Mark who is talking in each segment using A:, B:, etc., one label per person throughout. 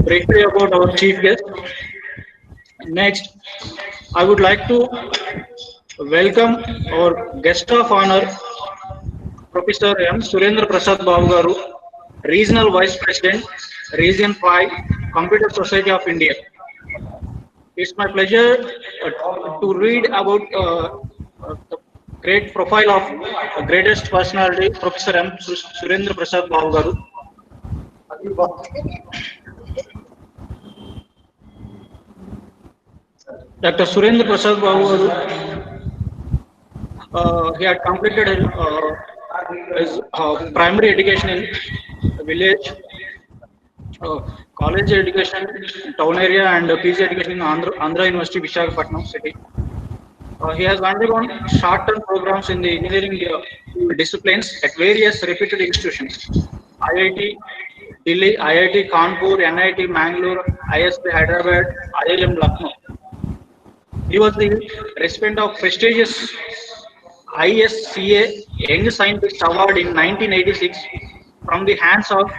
A: briefly about our chief guest. Next, I would like to welcome our guest of honor, Professor M. Surendra Prasad Babu Garu, Regional Vice President, Region 5, Computer Society of India. It's my pleasure to read about the great profile of the greatest personality, Professor M. Surendra Prasad Babu Garu. Dr. Surendra Prasad Babu Garu, he had completed his primary education in village, uh, college education in town area, and PG education in Andhra University, Visakhapatnam city. He has undergone short-term programs in the engineering disciplines at various reputed institutions: IIT Delhi, IIT Kanpur, NIT Mangalore, ISB Hyderabad, IIM Lucknow. He was the recipient of prestigious ISCA Young Scientist Award in 1986 from the hands of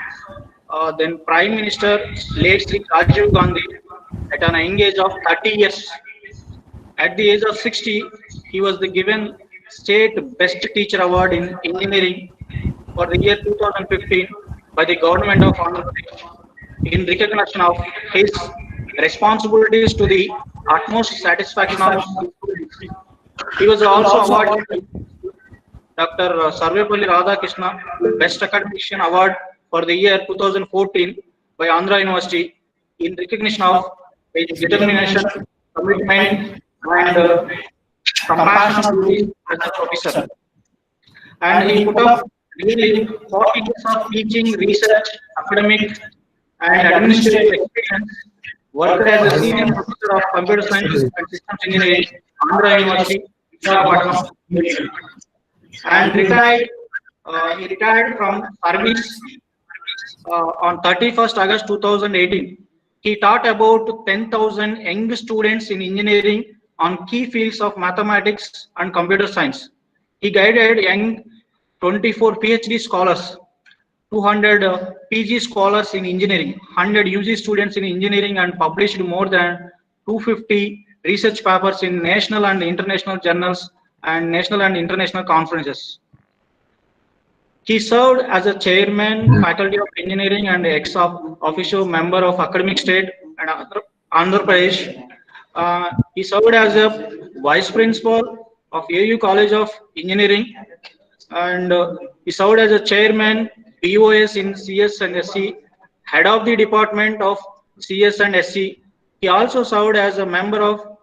A: then Prime Minister late Sri Rajiv Gandhi at an young age of 30 years. At the age of 60, he was the given State Best Teacher Award in Engineering for the year 2015 by the Government of Andhra Pradesh in recognition of his responsibilities to the utmost satisfaction of students. He was also awarded Dr. Sarvepalli Radhakrishna Best Academician Award for the year 2014 by Andhra University in recognition of his determination, commitment, and compassion as a professor. And he put up nearly 40 years of teaching, research, academic, and administrative experience. Worked as a senior professor of computer science and systems engineering, Andhra University, Visakhapatnam, and retired. He retired from service on 31st August 2018. He taught about 10,000 young students in engineering on key fields of mathematics and computer science. He guided young 24 PhD scholars, 200 PG scholars in engineering, 100 UG students in engineering, and published more than 250 research papers in national and international journals and national and international conferences. He served as a chairman, faculty of engineering, and ex officio member of academic state and Andhra Pradesh. He served as a vice principal of AU College of Engineering, and he served as a chairman BOS in CS and SC, head of the department of CS and SC. He also served as a member of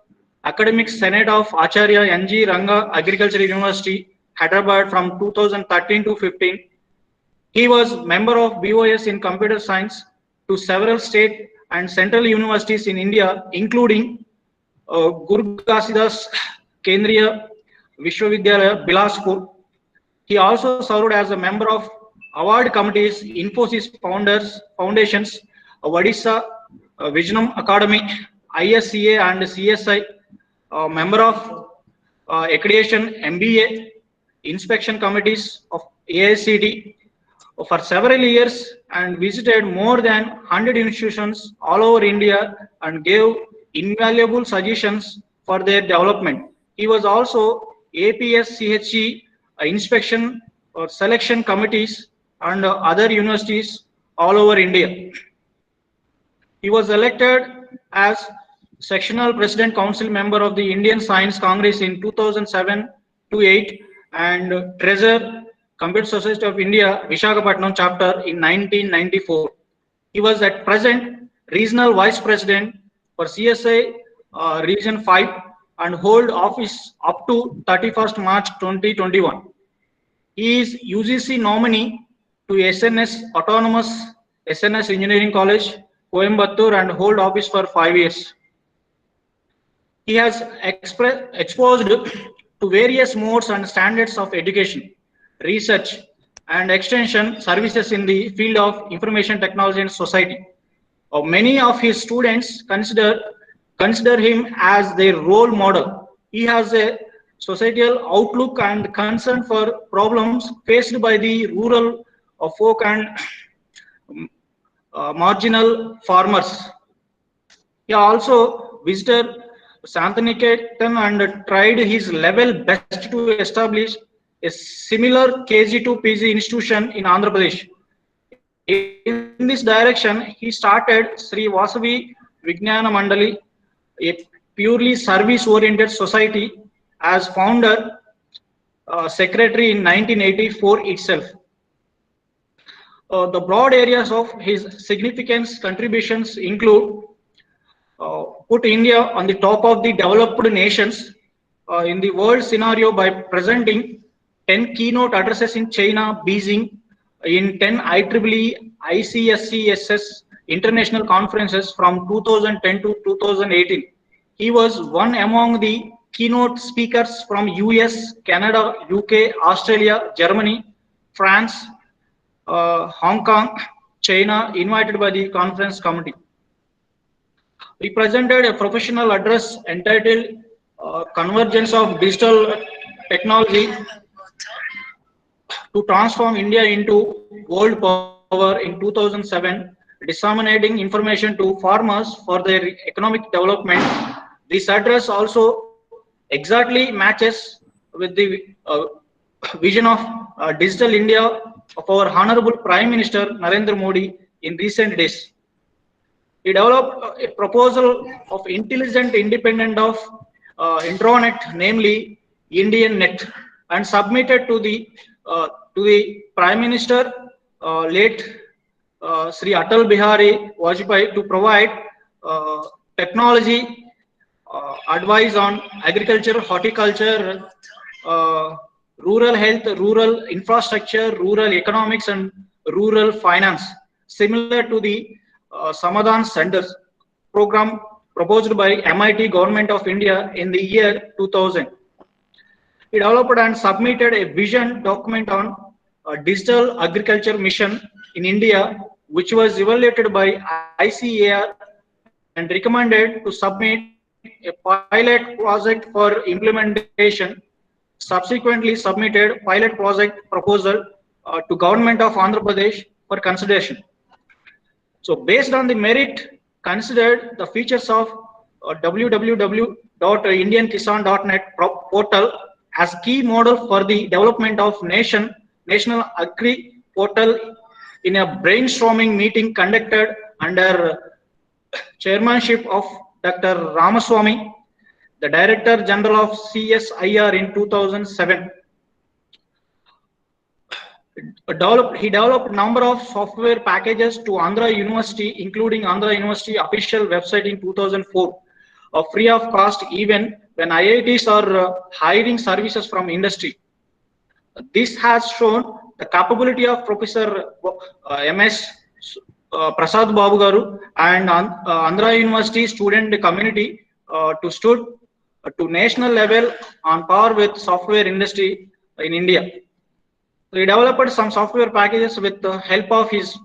A: academic senate of Acharya NG Ranga Agricultural University, Hyderabad from 2013 to 15. He was member of BOS in computer science to several state and central universities in India, including Guru Ghasidas Kendriya Vishwavidyalaya, Bilaspur. He also served as a member of award committees, Infosys Foundations, Odisha Vijanam Academy, ISCA and CSI, member of accreditation MBA, inspection committees of AICD for several years, and visited more than 100 institutions all over India and gave invaluable suggestions for their development. He was also APS-CHE inspection or selection committees and other universities all over India. He was elected as sectional president council member of the Indian Science Congress in 2007 to 8 and treasurer Computer Society of India Visakhapatnam chapter in 1994. He was at present regional vice president for CSI region 5 and hold office up to 31st March 2021. He is UGC nominee to SNS Autonomous SNS Engineering College, Coimbatore, and hold office for 5 years. He has exposed to various modes and standards of education, research, and extension services in the field of information technology and society. Many of his students consider him as their role model. He has a societal outlook and concern for problems faced by the rural folk and marginal farmers. He also visited Santaniketan and tried his level best to establish a similar KG to PG institution in Andhra Pradesh. In this direction, he started Sri Vasavi Vijnana Mandali, a purely service-oriented society, as founder secretary in 1984 itself. The broad areas of his significant contributions include put India on the top of the developed nations in the world scenario by presenting 10 keynote addresses in China, Beijing, in 10 IEEE ICSCSS international conferences from 2010 to 2018. He was one among the keynote speakers from US, Canada, UK, Australia, Germany, France, Hong Kong, China, invited by the conference committee. We presented a professional address entitled Convergence of Digital Technology to Transform India into World Power in 2007, disseminating information to farmers for their economic development. This address also exactly matches with the vision of Digital India of our Honorable Prime Minister Narendra Modi in recent days. He developed a proposal of intelligent independent of intranet, namely Indian Net, and submitted to the Prime Minister late Sri Atal Bihari Vajpayee to provide technology advice on agriculture, horticulture, rural health, rural infrastructure, rural economics, and rural finance, similar to the Samadhan Centers program proposed by MIT Government of India in the year 2000. He developed and submitted a vision document on a digital agriculture mission in India, which was evaluated by ICAR and recommended to submit a pilot project for implementation. Subsequently submitted pilot project proposal to Government of Andhra Pradesh for consideration. So based on the merit considered, the features of www.indiankisan.net portal as key model for the development of national agri portal in a brainstorming meeting conducted under chairmanship of Dr. Ramaswamy, the Director General of CSIR in 2007. He developed a number of software packages to Andhra University, including Andhra University official website in 2004, free of cost even when IITs are hiring services from industry. This has shown the capability of Professor MS Prasad Babu Garu and Andhra University student community to stood to national level on par with software industry in India. So he developed some software packages with the help of his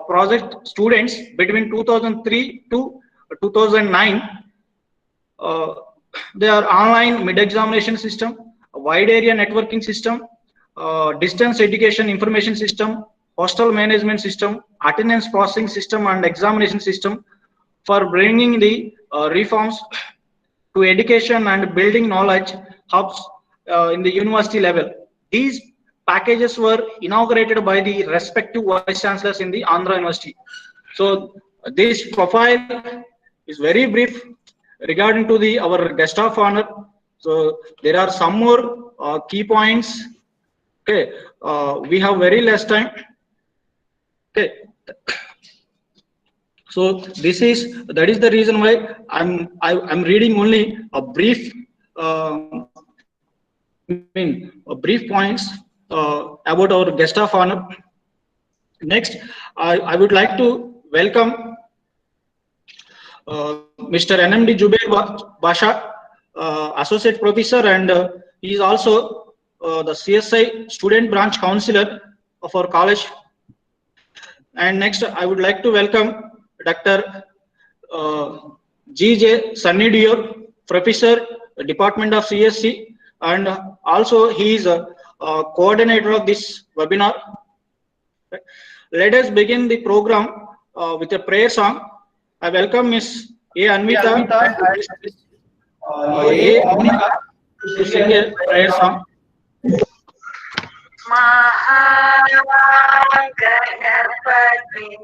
A: project students between 2003 to 2009. They are online mid-examination system, a wide area networking system, distance education information system, hostel management system, attendance processing system, and examination system for bringing the reforms to education and building knowledge hubs in the university level. These packages were inaugurated by the respective vice chancellors in the Andhra University. So this profile is very brief regarding to the our guest of honor. So there are some more key points. Okay, we have very less time. Okay, so that is the reason why I'm reading only a brief brief points about our guest of honor. Next, I would like to welcome Mr. NMD Jubair Basha, Associate Professor, and he is also the CSI Student Branch Counselor of our college. And next, I would like to welcome Dr. G.J. Sunny Dior, Professor, Department of CSC, and also he is a coordinator of this webinar. Let us begin the program with a prayer song. I welcome Miss A. Anvita and Miss A. Monica to sing a prayer song.
B: Mahaganapati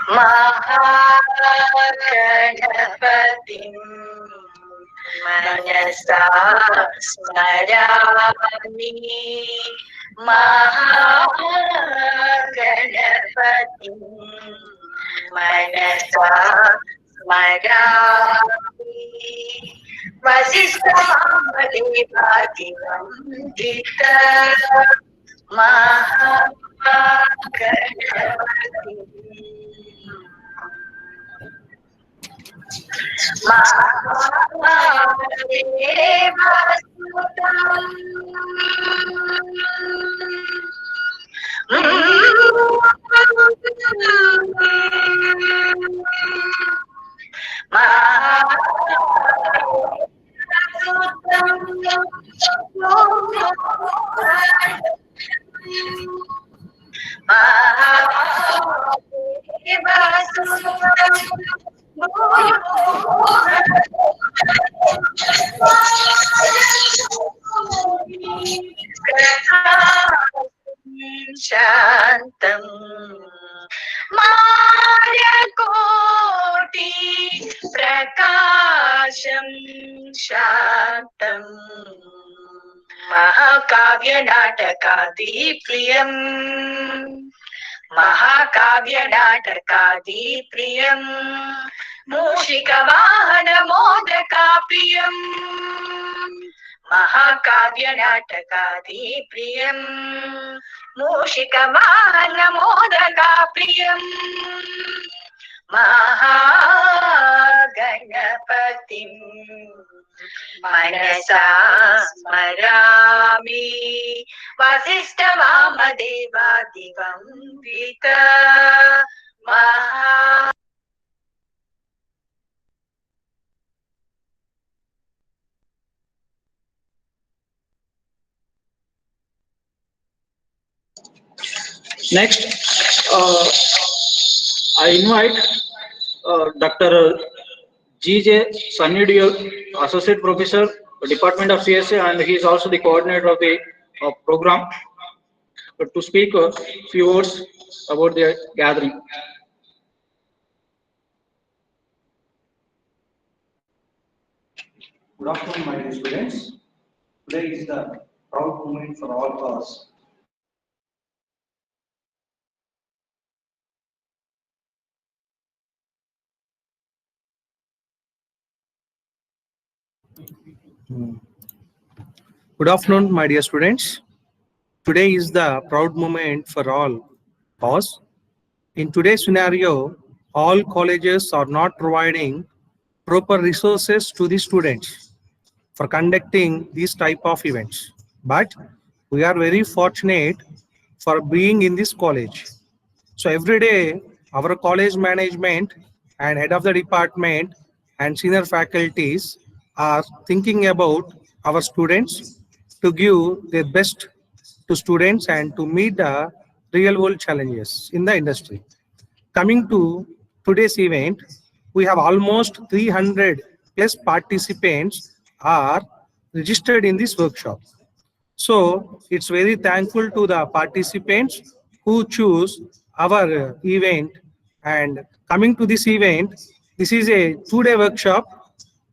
B: Mahaganapatim Manasa Smarami Mahaganapatim Manasa Smarami Vasishthamadevadivandita Mahaganapatim Shantam Maryakoti Prakasham Shantam Mahakavya Natakadi Priyam Mahakavya Natakadi Priyam Mushika Vahana Modaka Priyam Mahakavya Natakadi Priyam Mushika Vahana Modaka Priyam Mahaganapatim Manasa Smarami Vasishtha Vamadeva Divambita Maha
A: Next, I invite Dr. G.J. Sunny Deol, Associate Professor, Department of CSA, and he is also the coordinator of the program, to speak a few words about the gathering.
C: Good afternoon, my dear students. Today is the proud moment for all of us.
D: Good afternoon, my dear students. Today is the proud moment for all. Pause. In today's scenario, all colleges are not providing proper resources to the students for conducting these type of events. But we are very fortunate for being in this college. So every day, our college management and head of the department and senior faculties are thinking about our students to give their best to students and to meet the real world challenges in the industry. Coming to today's event, we have almost 300 plus participants are registered in this workshop. So it's very thankful to the participants who choose our event. And coming to this event, this is a 2-day workshop.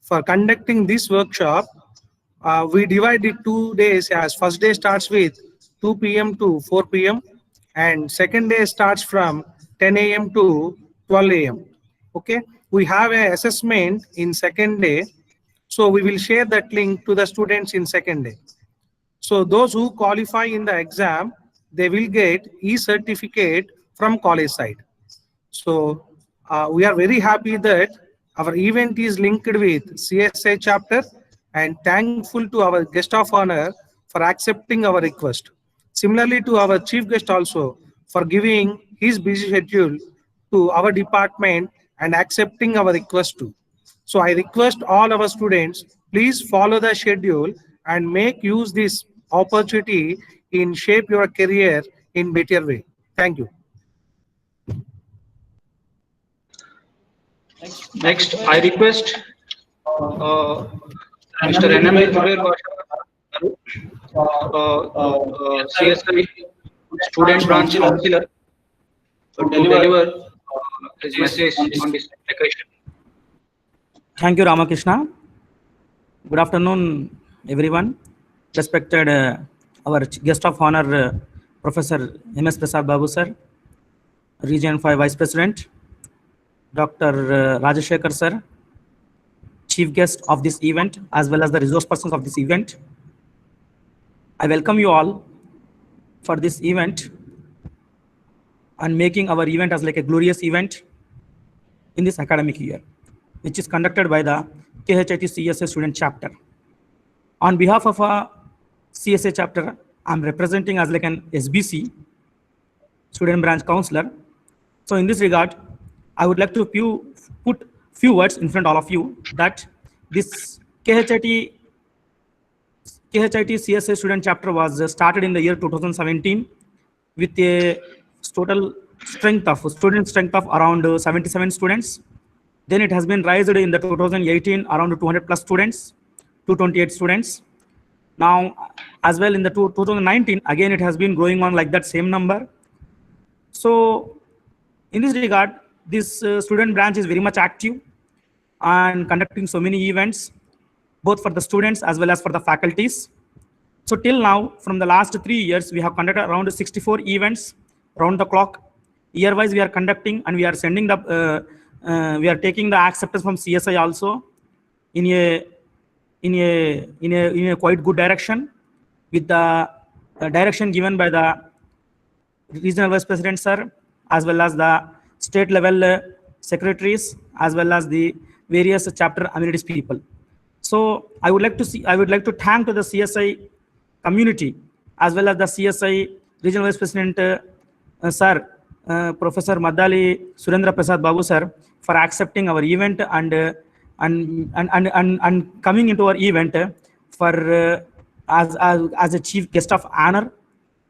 D: For conducting this workshop, we divide it 2 days, as first day starts with 2 p.m. to 4 p.m. and second day starts from 10 a.m. to 12 a.m. Okay, we have an assessment in second day, so we will share that link to the students in second day. So those who qualify in the exam, they will get e-certificate from college side. So we are very happy that our event is linked with CSA chapter, and thankful to our guest of honor for accepting our request. Similarly to our chief guest also for giving his busy schedule to our department and accepting our request too. So I request all our students, please follow the schedule and make use this opportunity in shape your career in better way. Thank you.
A: Next, I request Mr. NML Jubair Basha, CSI Student Branch Counselor, to deliver his message on this occasion.
E: Thank you, Ramakrishna. Good afternoon, everyone. Respected our guest of honor, Professor M.S. Prasad Babu sir, Region 5 Vice President, Dr. Rajashekar sir, Chief Guest of this event, as well as the resource persons of this event. I welcome you all for this event and making our event as like a glorious event in this academic year, which is conducted by the KHIT CSA student chapter. On behalf of a CSA chapter, I'm representing as like an SBC, student branch counselor. So in this regard, I would like to put few words in front of all of you that this KHIT CSA student chapter was started in the year 2017 with a total student strength of around 77 students. Then it has been raised in the 2018 around 200 plus students, 228 students. Now, as well in the 2019, again, it has been growing on like that same number. So in this regard, this student branch is very much active and conducting so many events, both for the students as well as for the faculties. So till now, from the last 3 years, we have conducted around 64 events round the clock. Year-wise, we are conducting and we are sending the, we are taking the acceptance from CSI also in a quite good direction, with the direction given by the regional vice president sir, as well as the state level secretaries, as well as the various chapter amenities people. So I would like to thank to the CSI community as well as the CSI regional vice president sir, Professor Madali Surendra Prasad Babu sir, for accepting our event and coming into our event for as a chief guest of honor.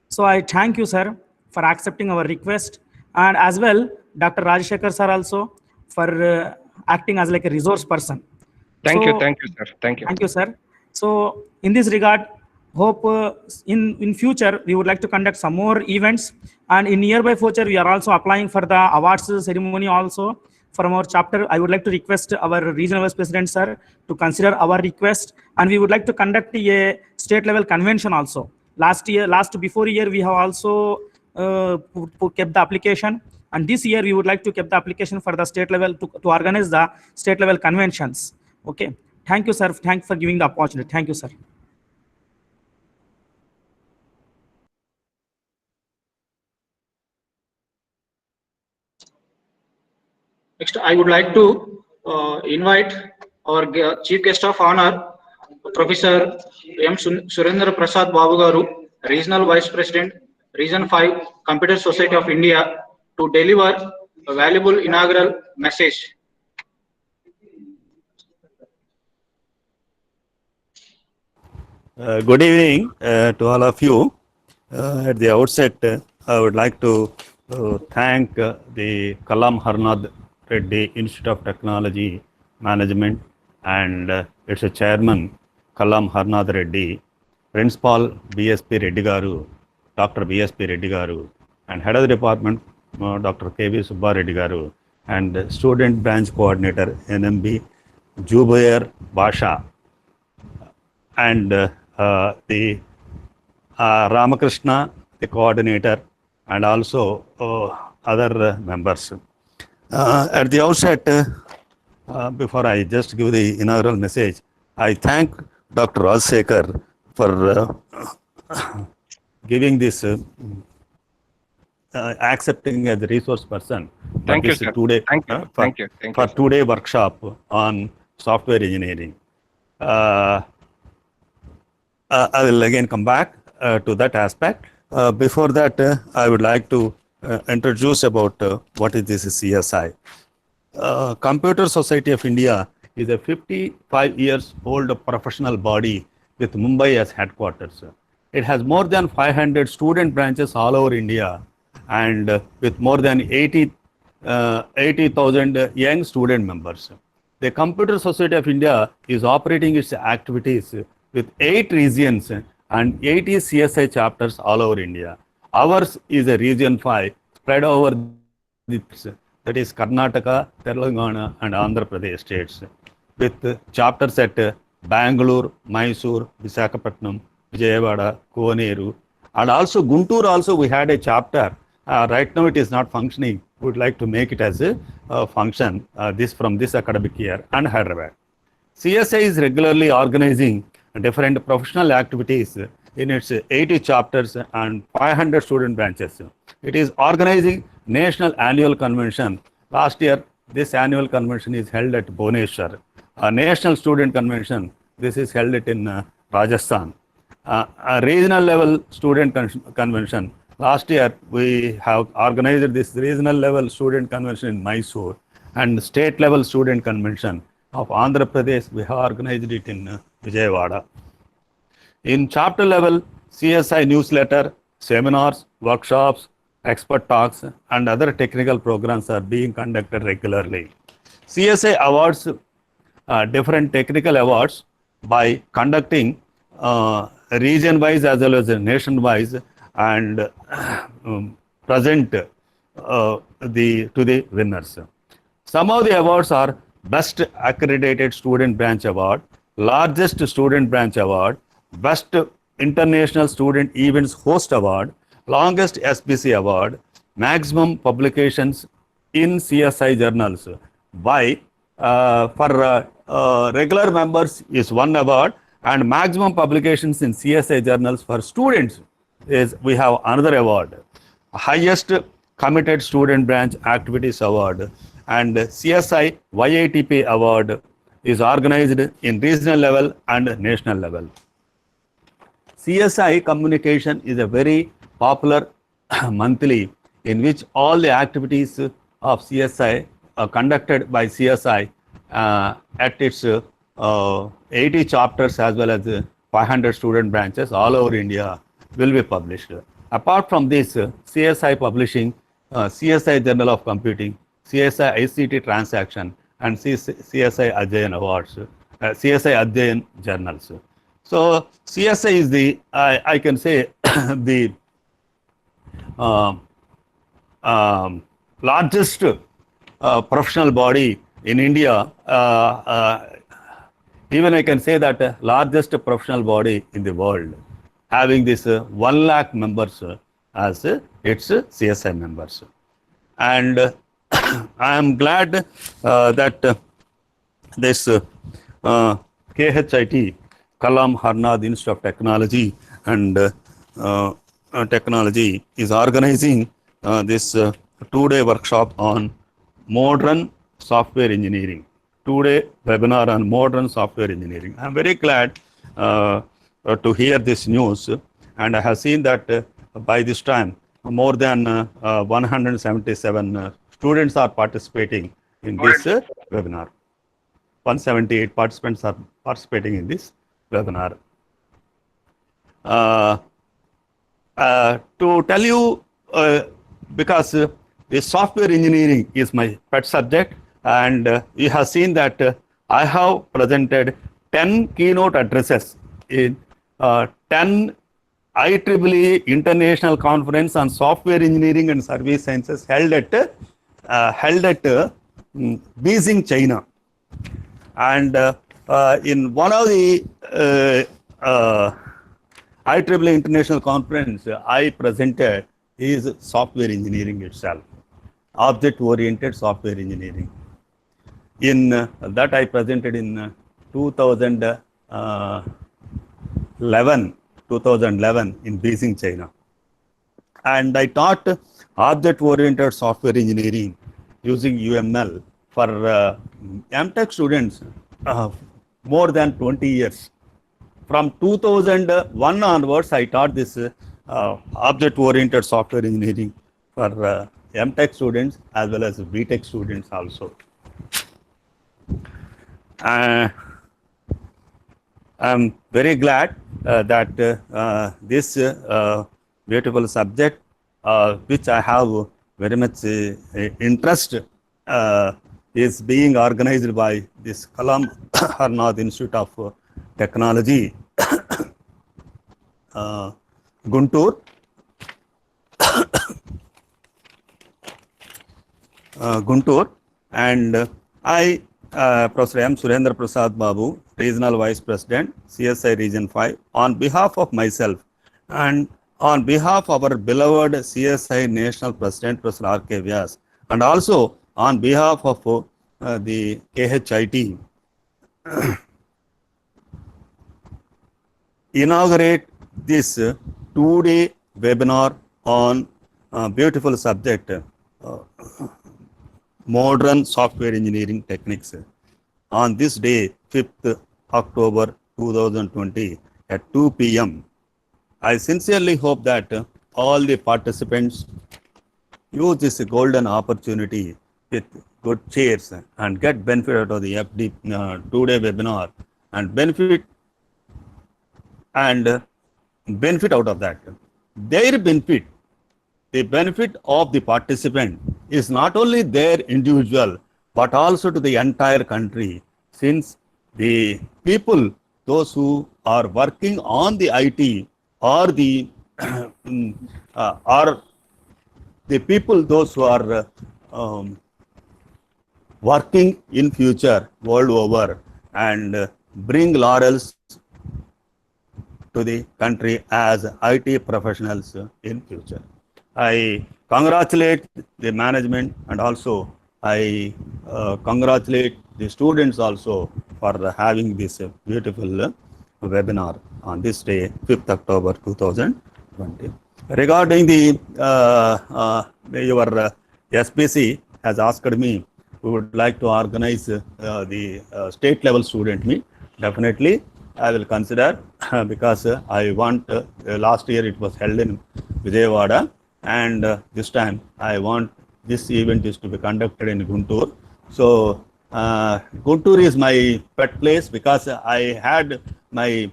E: So I thank you, sir, for accepting our request, and as well Dr. Rajashekar sir also for acting as like a resource person.
F: Thank
E: So-
F: you, sir. Thank you.
E: Thank you, sir. So in this regard, hope in future we would like to conduct some more events, and in nearby future we are also applying for the awards ceremony also from our chapter. I would like to request our regional vice president sir to consider our request, and we would like to conduct a state level convention also. Before year we have also kept the application, and this year we would like to keep the application for the state level to organize the state level conventions. Okay, thank you, sir. Thanks for giving the opportunity. Thank you, sir.
A: Next, I would like to invite our chief guest of honor, Professor M. Surendra Prasad Babu Garu, Regional Vice President, Region 5, Computer Society of India, to deliver a valuable inaugural message.
G: Good evening to all of you. At the outset, I would like to thank the Kallam Harnath Reddy Institute of Technology Management and its chairman, Kallam Harnath Reddy, Principal BSP Reddy Garu, Dr. BSP Reddy Garu, and Head of the Department, Dr. KV Subba Reddy Garu, and Student Branch Coordinator, NMB, Jubair Basha, and the Ramakrishna, the coordinator, and also other members. At the outset, before I just give the inaugural message, I thank Dr. Rajashekar for giving this, accepting as a resource person.
F: Thank you,
G: this
F: sir.
G: Today,
F: Thank you.
G: for,
F: Thank you. Thank
G: for
F: you.
G: today workshop on software engineering. I will again come back to that aspect. Before that, I would like to introduce about what is this CSI. Computer Society of India is a 55 years old professional body with Mumbai as headquarters. It has more than 500 student branches all over India and with more than 80,000 young student members. The Computer Society of India is operating its activities with 8 regions and 80 CSI chapters all over India. Ours is a region 5 spread over that is Karnataka, Telangana and Andhra Pradesh states with chapters at Bangalore, Mysore, Visakhapatnam, Vijayawada, Koneru, and also Guntur also we had a chapter. Right now it is not functioning. We would like to make it as a function this from this academic year, and Hyderabad. CSI is regularly organizing different professional activities in its 80 chapters and 500 student branches. It is organizing National Annual Convention. Last year, this annual convention is held at Bhubaneswar. A National Student Convention, this is held in Rajasthan. A regional level student convention. Last year, we have organized this regional level student convention in Mysore, and state level student convention of Andhra Pradesh, we have organized it in Vijayawada. In chapter level, CSI newsletter, seminars, workshops, expert talks, and other technical programs are being conducted regularly. CSI awards different technical awards by conducting region-wise as well as nation-wise and present to the winners. Some of the awards are Best Accredited Student Branch Award, Largest Student Branch Award, Best International Student Events Host Award, Longest SBC Award, Maximum Publications in CSI Journals. By for regular members is 1 award, and maximum publications in CSI journals for students is we have another award. Highest Committed Student Branch Activities Award and CSI YATP Award is organized in regional level and national level. CSI Communication is a very popular monthly in which all the activities of CSI are conducted by CSI at its 80 chapters as well as 500 student branches all over India will be published. Apart from this, CSI publishing CSI Journal of Computing, CSI ICT Transaction, and CSI Adhyayan Awards, CSI Adhyayan Journals. So CSI is the, I can say, the largest professional body in India. Even I can say that largest professional body in the world, having this 1 lakh members as its CSI members. And I am glad that this KHIT, Kalam Harnad Institute of Technology and Technology is organizing this 2-day workshop on modern software engineering. 2-day webinar on modern software engineering. I am very glad to hear this news, and I have seen that by this time more than 177 students are participating in this webinar. 178 participants are participating in this webinar. To tell you, because the software engineering is my pet subject, and you have seen that I have presented 10 keynote addresses in 10 IEEE International Conference on Software Engineering and Service Sciences held at Beijing, China. And in one of the IEEE International Conference, I presented is software engineering itself, object-oriented software engineering. In that I presented in 2011 in Beijing, China. And I taught object-oriented software engineering using UML for MTech students more than 20 years. From 2001 onwards, I taught this object-oriented software engineering for MTech students as well as BTech students also. I'm very glad that this beautiful subject, which I have very much interest, is being organized by this Kalam Harnath Institute of Technology, Guntur. Guntur, and I, Professor M. Surendra Prasad Babu, Regional Vice President, CSI Region 5, on behalf of myself and on behalf of our beloved CSI National President, Professor R.K. Vyas, and also on behalf of the KHIT, inaugurate this two-day webinar on beautiful subject, modern software engineering techniques, on this day, 5th October 2020 at 2 p.m. I sincerely hope that all the participants use this golden opportunity with good cheers and get benefit out of the FD two-day webinar and benefit out of that. Their benefit, the benefit of the participant is not only their individual, but also to the entire country, since the people, those who are working on the IT, or the are the people, those who are working in future world over and bring laurels to the country as IT professionals in future. I congratulate the management, and also I congratulate the students also for having this beautiful webinar on this day, 5th October 2020. Regarding the your SPC has asked me, we would like to organize the state level student meet. Definitely, I will consider because I want, last year it was held in Vijayawada, and this time I want this event is to be conducted in Guntur. So Guntur is my pet place because I had my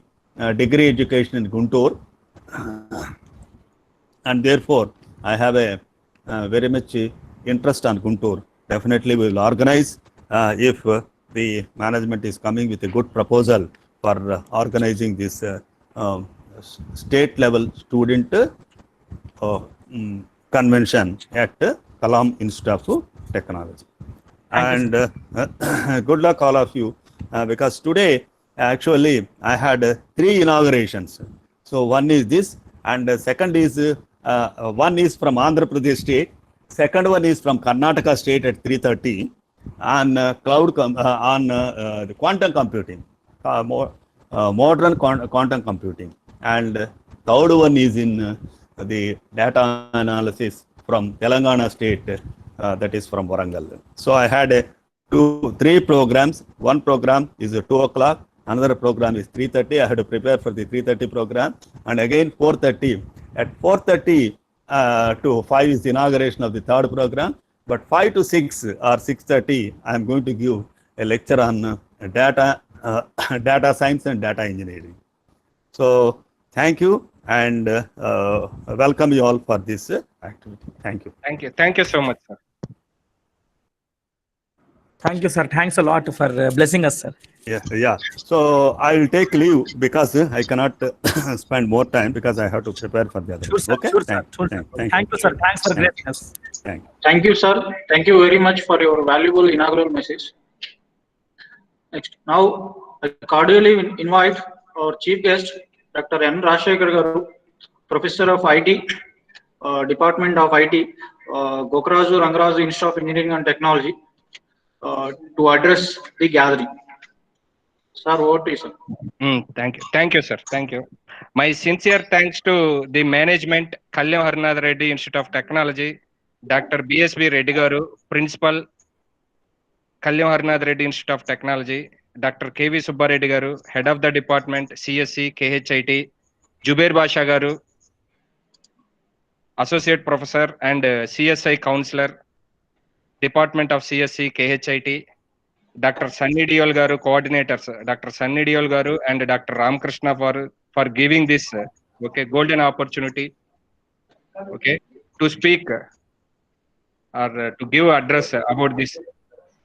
G: degree education in Guntur, and therefore I have a very much interest on Guntur. Definitely we will organize if the management is coming with a good proposal for organizing this state level student convention at Kalam Institute of Technology. And good luck all of you, because today actually I had 3 inaugurations. So one is this, and second is one is from Andhra Pradesh state, second one is from Karnataka state at 3:30 on the quantum computing, modern quantum computing, and third one is in the data analysis from Telangana state, that is from Warangal. So I had 3 programs. One program is 2 o'clock, another program is 3:30. I had to prepare for the 3:30 program, and again 4:30. At 4:30 to 5 is the inauguration of the third program, but 5 to 6 or 6:30, I am going to give a lecture on data science and data engineering. So thank you, and welcome you all for this activity. Thank you.
F: Thank you. Thank you so much, sir.
E: Thank you, sir. Thanks a lot for blessing us, sir.
G: Yeah. So I will take leave because I cannot spend more time because I have to prepare for the other.
E: Sure, sir.
G: Okay.
E: Sure, sir. Thank you, sir. Thanks for greatness.
G: Thank you.
A: Thank you, sir. Thank you very much for your valuable inaugural message. Next, now I cordially invite our chief guest, Dr. N. Rajshekhar Garu, Professor of IT, Department of IT, Gokraju Rangarazu Institute of Engineering and Technology, to address the gathering. Sir, over to you, sir.
F: Thank you. Thank you, sir. Thank you. My sincere thanks to the management, Kallam Harnath Reddy Institute of Technology, Dr. BSB Reddy Garu, Principal, Kallam Harnath Reddy Institute of Technology, Dr. KV Subba Reddy Garu, Head of the Department, CSC, KHIT, Jubair Basha Garu, Associate Professor and CSI Counselor, Department of CSC, KHIT, Dr. Sunny Deol Garu, coordinators, Dr. Sunny Deol Garu and Dr. Ramakrishna for giving this golden opportunity to speak or to give address about this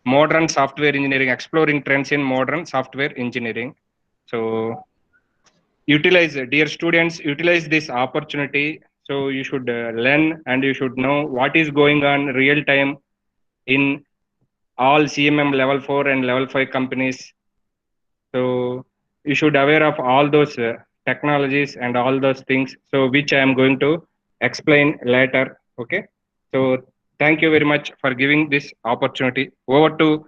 F: modern software engineering, exploring trends in modern software engineering. So utilize, dear students, utilize this opportunity. So you should learn and you should know what is going on real time in all CMM level 4 and level 5 companies. So you should aware of all those technologies and all those things. So which I am going to explain later. Okay. So thank you very much for giving this opportunity. Over to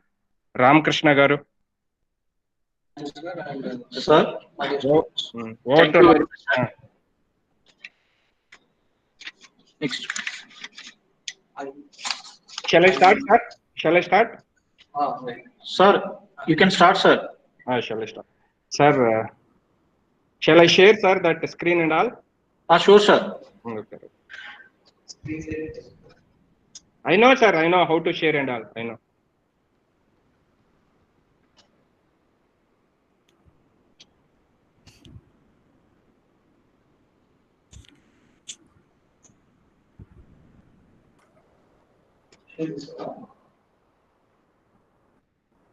F: Ramakrishna Garu.
A: Sir,
F: Over
A: thank
F: to
A: you very much, sir. Next.
F: Shall I start, sir? Shall I start?
A: Sir, you can start, sir.
F: Shall I start? Sir, shall I share, sir, that screen and all?
A: Sure, sir.
F: Okay. I know, sir. I know how to share and all. I know.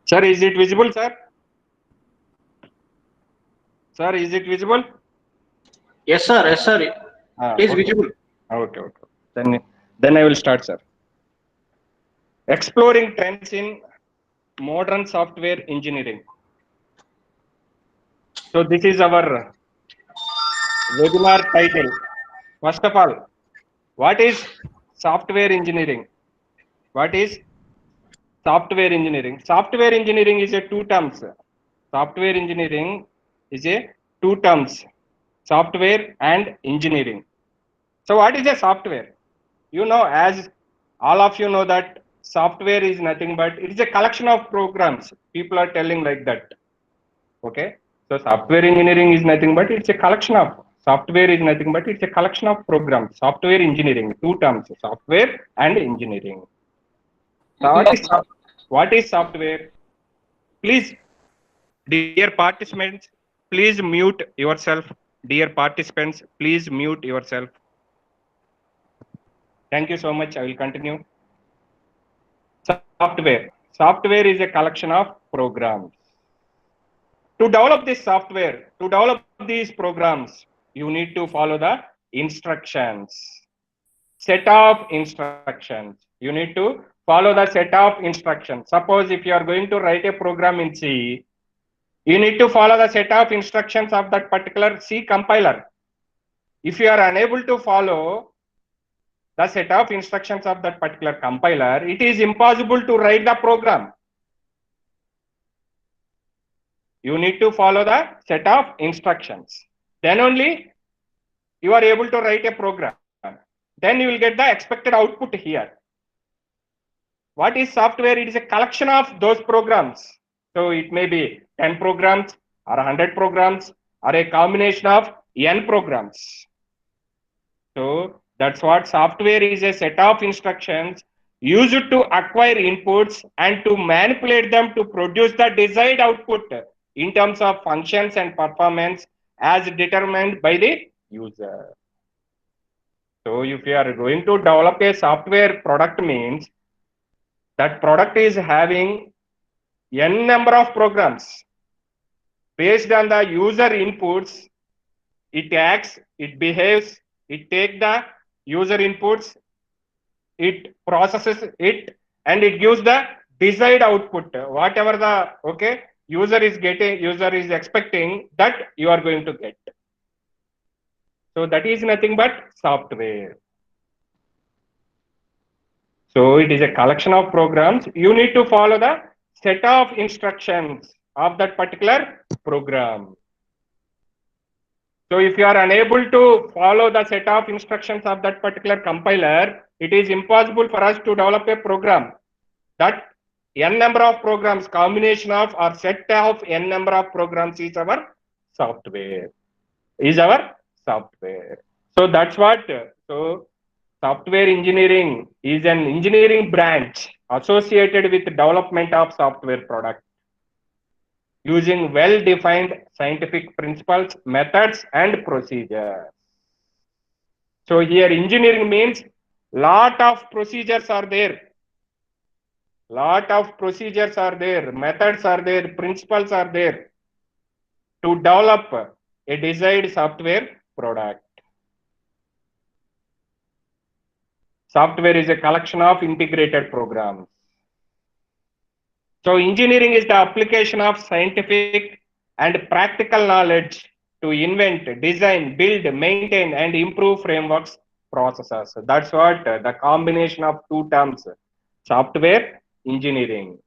F: Sir, is it visible, sir? Sir, is it visible?
A: Yes, sir. Yes, sir. It is
F: Okay.
A: visible.
F: Okay. Then I will start, sir. Exploring trends in modern software engineering. So this is our webinar title. First of all, what is software engineering? What is software engineering? Software engineering is a two terms. Software engineering is a two terms. Software and engineering. So what is a software? You know, as all of you know that software is nothing but it is a collection of programs. People are telling like that. Okay. So software engineering is nothing but it's a collection of software is nothing but it's a collection of programs. Software engineering, two terms, software and engineering. So what is software? Please, dear participants, please mute yourself. Dear participants, please mute yourself. Thank you so much. I will continue. Software. Software is a collection of programs. To develop this software, to develop these programs, you need to follow the instructions. Set of instructions. You need to follow the set of instructions. Suppose if you are going to write a program in C, you need to follow the set of instructions of that particular C compiler. If you are unable to follow the set of instructions of that particular compiler, it is impossible to write the program. You need to follow the set of instructions. Then only you are able to write a program. Then you will get the expected output here. What is software? It is a collection of those programs. So it may be 10 programs or 100 programs or a combination of n programs. So that's what software is, a set of instructions used to acquire inputs and to manipulate them to produce the desired output in terms of functions and performance as determined by the user. So if you are going to develop a software product, means that product is having n number of programs. Based on the user inputs, it acts, it behaves, it takes the user inputs, it processes it, and it gives the desired output. Whatever the user is getting, user is expecting, that you are going to get. So that is nothing but software. So it is a collection of programs. You need to follow the set of instructions of that particular program. So if you are unable to follow the set of instructions of that particular compiler, it is impossible for us to develop a program. That n number of programs, combination of or set of n number of programs is our software. So that's what. So Software engineering is an engineering branch associated with development of software product using well-defined scientific principles, methods, and procedures. So here engineering means lot of procedures are there. Lot of procedures are there, methods are there, principles are there to develop a desired software product. Software is a collection of integrated programs. So engineering is the application of scientific and practical knowledge to invent, design, build, maintain, and improve frameworks, processes. That's what the combination of two terms, software engineering.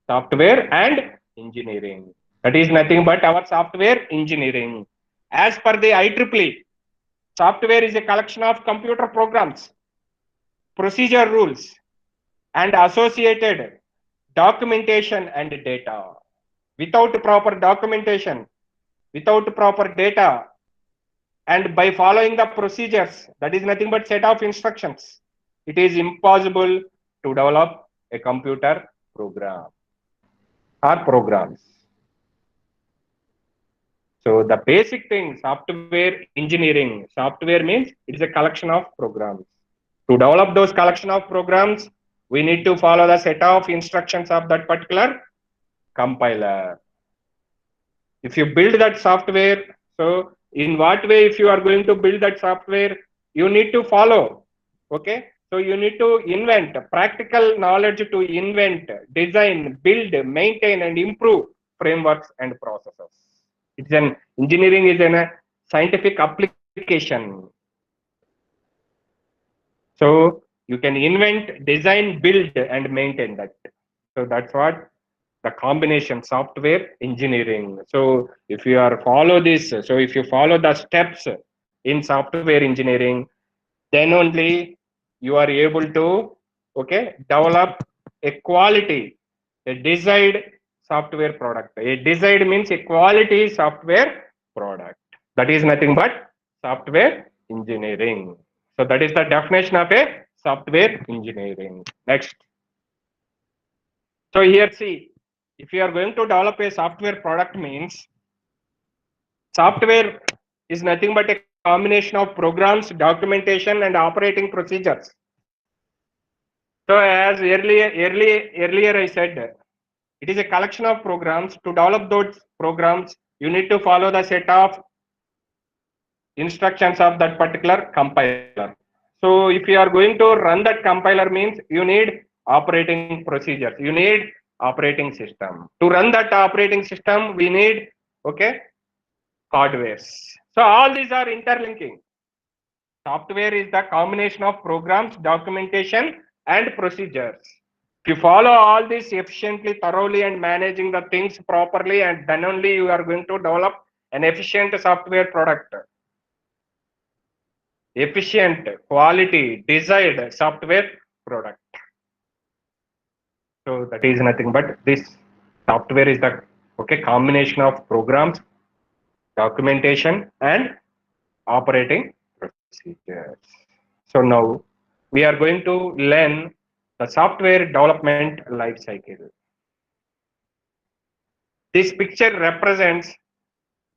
F: Software and engineering. That is nothing but our software engineering. As per the IEEE, software is a collection of computer programs, procedure rules, and associated documentation and data. Without proper documentation, without proper data, and by following the procedures, that is nothing but set of instructions, it is impossible to develop a computer program or programs. So the basic thing, software engineering, software means it is a collection of programs. To develop those collection of programs, we need to follow the set of instructions of that particular compiler. If you build that software, so in what way, if you are going to build that software, you need to follow. Okay. So you need to invent practical knowledge to invent, design, build, maintain, and improve frameworks and processes. It's an engineering is a scientific application. So you can invent, design, build, and maintain that. So that's what the combination software engineering. So if you are follow this, so if you follow the steps in software engineering, then only you are able to develop a quality, a desired software product. A desired means a quality software product. That is nothing but software engineering. So that is the definition of a software engineering. Next. So here see, if you are going to develop a software product means software is nothing but a combination of programs, documentation, and operating procedures. So as earlier I said, it is a collection of programs. To develop those programs, you need to follow the set of instructions of that particular compiler. So if you are going to run that compiler means you need operating procedures. You need operating system. To run that operating system, we need hardwares. So all these are interlinking. Software is the combination of programs, documentation, and procedures. If you follow all this efficiently, thoroughly, and managing the things properly, and then only you are going to develop an efficient software product. Efficient, quality, desired software product. So that is nothing but this software is the combination of programs, documentation, and operating procedures. So now we are going to learn the software development life cycle. This picture represents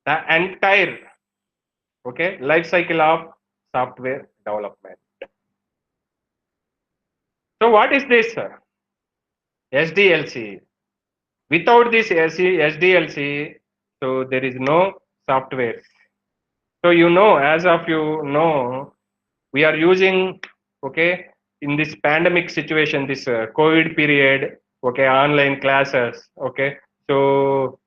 F: the entire life cycle of software development. So what is this, sir? SDLC. Without this SDLC, so there is no software. So as of we are using in this pandemic situation, this COVID period, online classes, so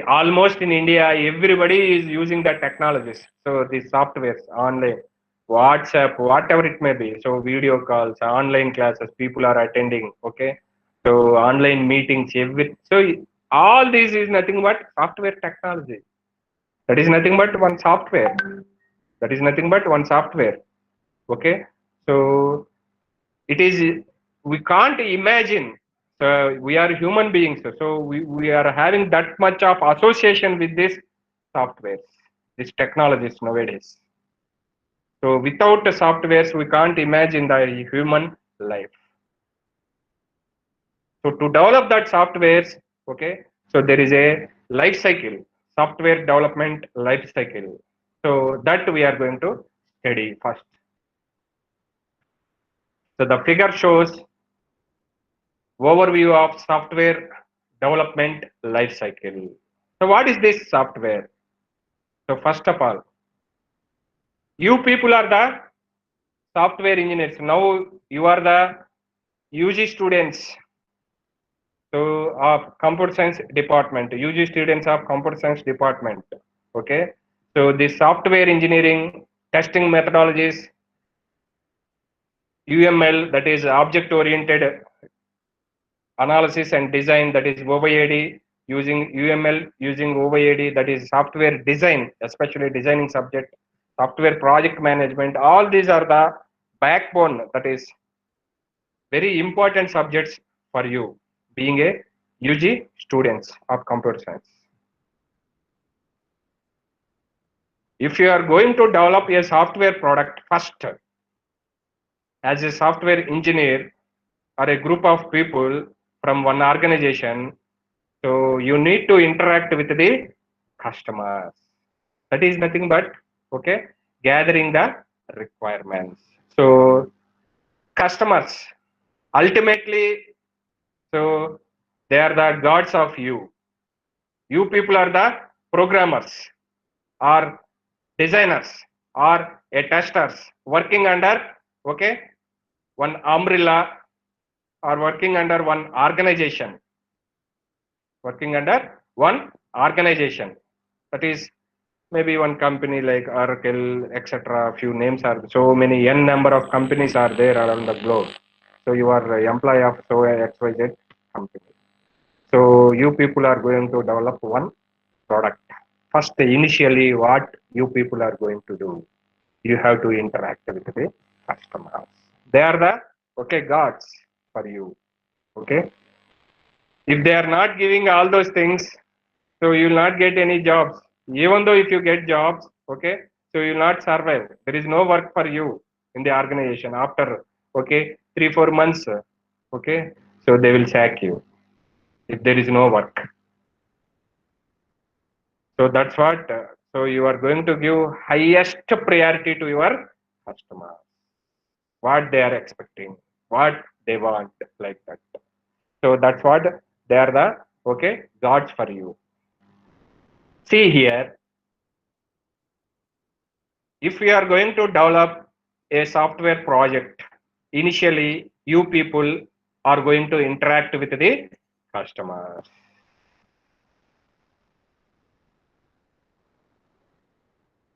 F: almost in India, everybody is using the technologies. So the softwares, online, WhatsApp, whatever it may be. So video calls, online classes, people are attending. So online meetings, so all this is nothing but software technology. That is nothing but one software. That is nothing but one software. So it is, we can't imagine. We are human beings, so we are having that much of association with this software, these technologies nowadays. So without the softwares, we can't imagine the human life. So to develop that softwares, okay, so there is a life cycle, software development life cycle. So that we are going to study first. So the figure shows overview of software development life cycle. So what is this software? So first of all, you people are the software engineers. Now you are the UG students. So of computer science department, UG students of computer science department. Okay. So the software engineering testing methodologies, UML, that is object oriented analysis and design, that is OYAD, using UML, using OYAD, that is software design, especially designing subject, software project management. All these are the backbone, that is very important subjects for you being a UG students of computer science. If you are going to develop a software product first, as a software engineer or a group of people from one organization, so you need to interact with the customers. That is nothing but, okay, gathering the requirements. So customers, ultimately, so they are the gods of you. You people are the programmers or designers or a testers working under, okay, one umbrella or working under one organization. Working under one organization. That is maybe one company like Oracle, etc. Few names are, so many n number of companies are there around the globe. So you are an employee of so XYZ company. So you people are going to develop one product. First, initially, what you people are going to do, you have to interact with the customers. They are the, okay, gods for you. Okay. If they are not giving all those things, so you will not get any jobs. Even though if you get jobs, okay, so you will not survive. There is no work for you in the organization after, okay, 3-4 months, okay, so they will sack you if there is no work. So that's what, so you are going to give highest priority to your customer, what they are expecting, what they want, like that. So that's what they are the, okay, gods for you. See here, if we are going to develop a software project, initially you people are going to interact with the customers.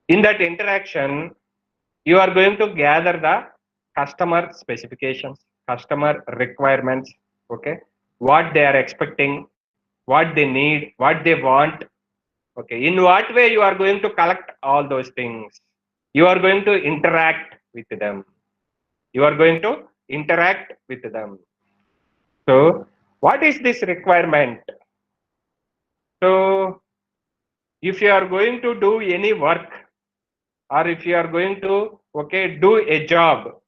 F: In that interaction, you are going to gather the customer specifications, customer requirements, okay, what they are expecting, what they need, what they want. Okay, in what way you are going to collect all those things? You are going to interact with them. You are going to interact with them. So, what is this requirement? So, if you are going to do any work, or if you are going to, okay, do a job,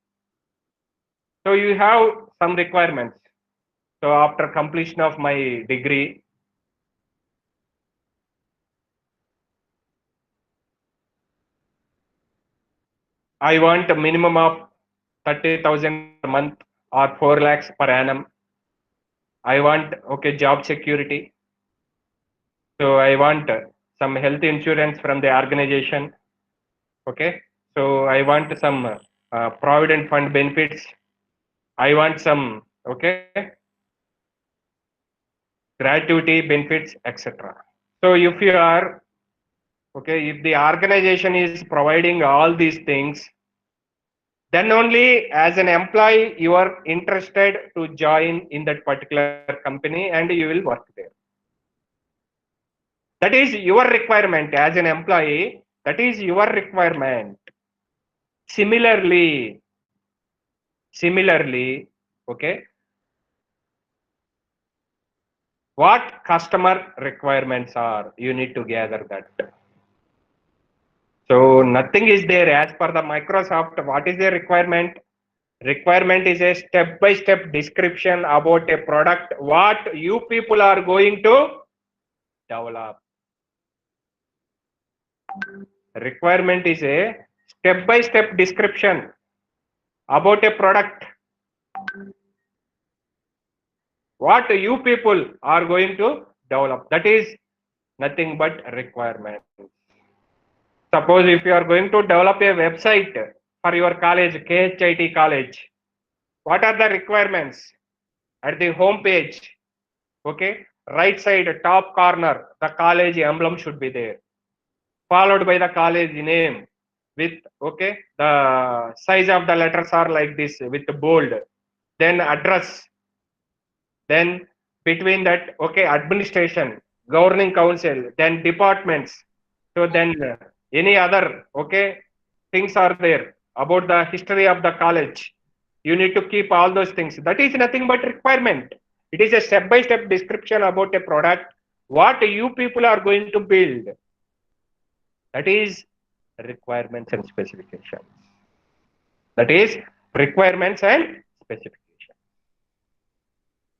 F: so you have some requirements. So, after completion of my degree, I want a minimum of 30,000 per month or 4 lakhs per annum. I want, okay, job security. So I want some health insurance from the organization. Okay. So I want some provident fund benefits. I want some, okay, gratuity benefits, etc. So if you are, okay, if the organization is providing all these things, then only as an employee you are interested to join in that particular company and you will work there. That is your requirement as an employee. That is your requirement. Similarly, okay, what customer requirements are, you need to gather that. So nothing is there as per the Microsoft. What is the requirement? Requirement is a step-by-step description about a product, what you people are going to develop. Requirement is a step-by-step description about a product, what you people are going to develop. That is nothing but requirement. Suppose if you are going to develop a website for your college, KHIT college, what are the requirements? At the home page, okay, right side top corner, the college emblem should be there, followed by the college name with, okay, the size of the letters are like this with bold, then address, then between that, okay, administration, governing council, then departments. So then any other, okay, things are there about the history of the college. You need to keep all those things. That is nothing but requirement. It is a step-by-step description about a product, what you people are going to build. That is requirements and specifications. That is requirements and specifications.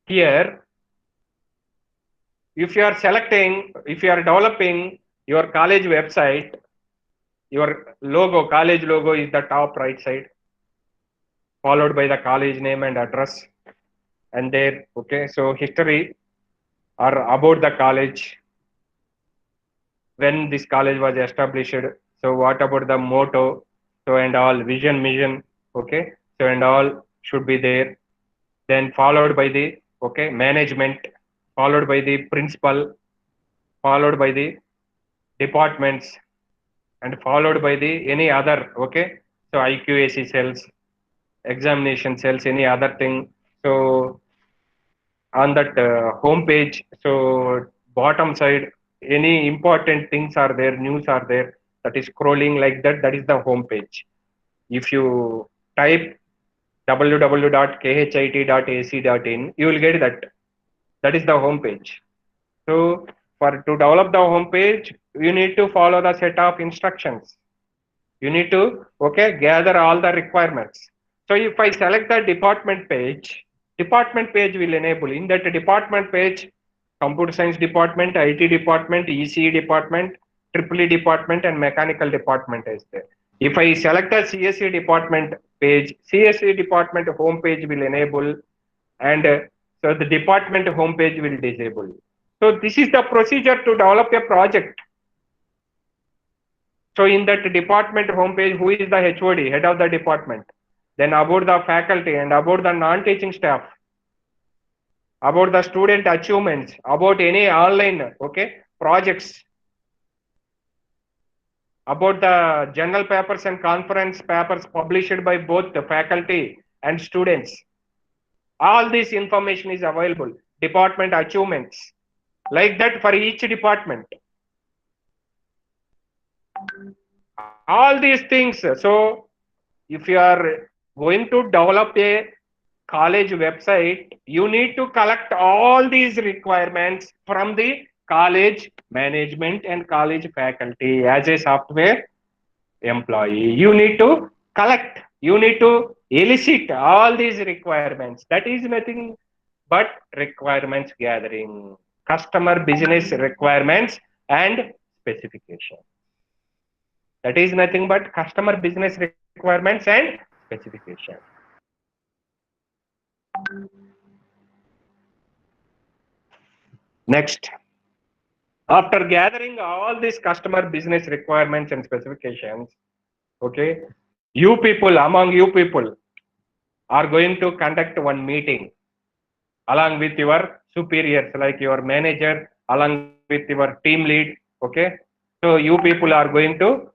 F: Here, if you are selecting, if you are developing your college website, your logo, college logo is the top right side, followed by the college name and address. And there, okay, so history or about the college, when this college was established. So what about the motto? So and all, vision, mission, okay, so and all should be there. Then followed by the, okay, management, followed by the principal, followed by the departments, and followed by the any other, okay, so IQAC cells, examination cells, any other thing. So on that home page, so bottom side, any important things are there, news are there, that is scrolling like that, that is the home page. If you type www.khit.ac.in, you will get that. That is the home page. So to develop the home page, you need to follow the set of instructions. You need to, okay, gather all the requirements. So if I select the department page will enable. In that department page, computer science department, IT department, ECE department, EEE department, and mechanical department is there. If I select the CSE department page, CSE department home page will enable, and so the department home page will disable. So this is the procedure to develop a project. So in that department homepage, who is the HOD, head of the department? Then about the faculty and about the non-teaching staff, about the student achievements, about any online, okay, projects, about the journal papers and conference papers published by both the faculty and students. All this information is available. Department achievements, like that for each department. All these things. So if you are going to develop a college website, you need to collect all these requirements from the college management and college faculty as a software employee. You need to collect, you need to elicit all these requirements. That is nothing but requirements gathering, customer business requirements and specifications. That is nothing but customer business requirements and specifications. Next, after gathering all these customer business requirements and specifications, okay, you people, among you people, are going to conduct one meeting along with your superiors, like your manager, along with your team lead, okay. So you people are going to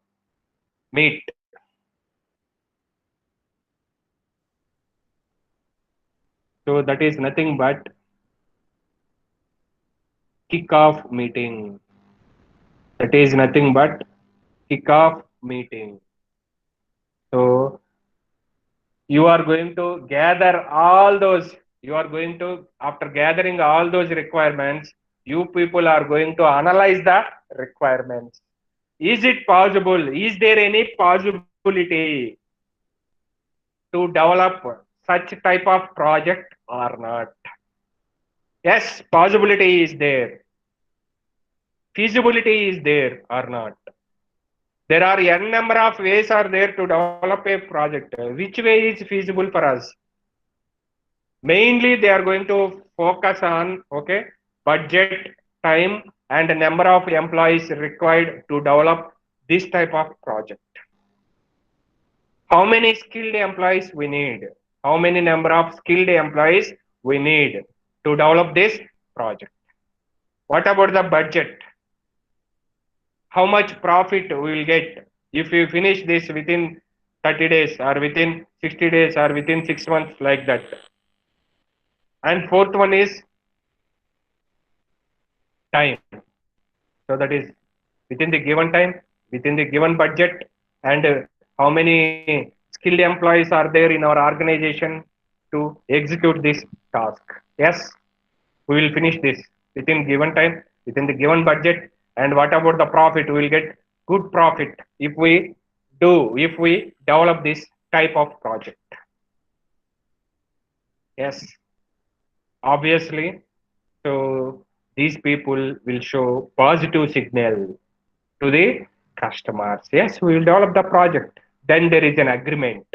F: meet. So that is nothing but kick-off meeting. That is nothing but kick-off meeting. So you are going to gather all those, you are going to, after gathering all those requirements, you people are going to analyze the requirements. Is it possible? Is there any possibility to develop such type of project or not? Yes, possibility is there. Feasibility is there or not? There are n number of ways are there to develop a project. Which way is feasible for us? Mainly they are going to focus on, okay, budget, time, and number of employees required to develop this type of project. How many skilled employees we need? How many number of skilled employees we need to develop this project? What about the budget? How much profit we will get if we finish this within 30 days or within 60 days or within 6 months, like that? And fourth one is time. So that is within the given time, within the given budget, and how many skilled employees are there in our organization to execute this task. Yes, we will finish this within given time, within the given budget. And what about the profit? We will get good profit if we develop this type of project. Yes, obviously. So these people will show positive signal to the customers. Yes, we will develop the project. Then there is an agreement.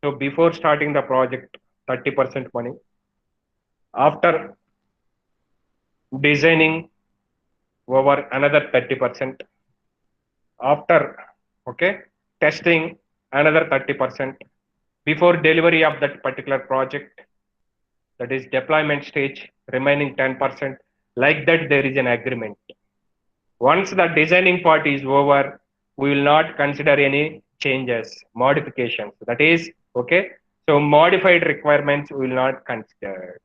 F: So before starting the project, 30% money. After designing, over another 30%. After, okay, testing, another 30%. Before delivery of that particular project, that is deployment stage, remaining 10%. Like that, there is an agreement. Once the designing part is over, we will not consider any changes, modifications. That is, okay, so modified requirements we will not consider.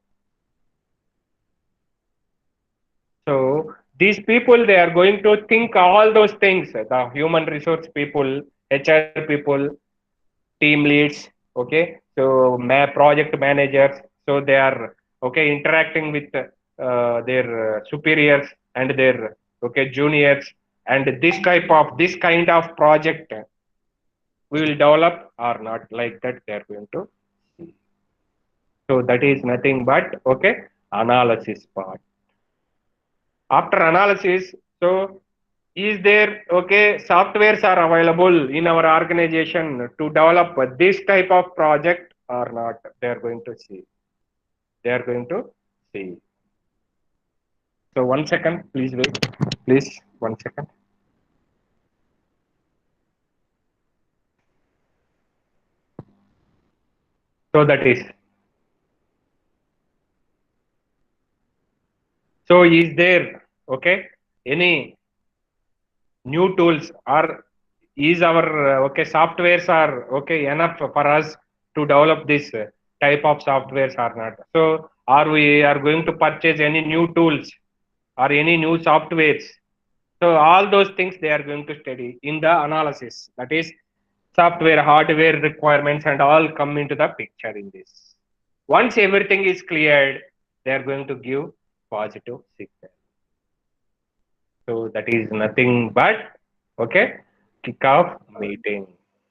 F: So these people, they are going to think all those things, the human resource people, HR people, team leads, okay, so project managers, so they are, okay, interacting with their superiors and their, okay, juniors, and this kind of project we will develop or not, like that they are going to see. So that is nothing but, okay, analysis part. After analysis, so is there, okay, softwares are available in our organization to develop this type of project or not? They are going to see. They are going to see. So 1 second, please wait. Please, 1 second. So that is. So is there, okay, any new tools, or is our, okay, softwares are, okay, enough for us to develop this type of softwares or not? So are we are going to purchase any new tools or any new softwares? So all those things they are going to study in the analysis. That is, software, hardware requirements and all come into the picture in this. Once everything is cleared, they are going to give positive signal. So that is nothing but, okay, kickoff meeting.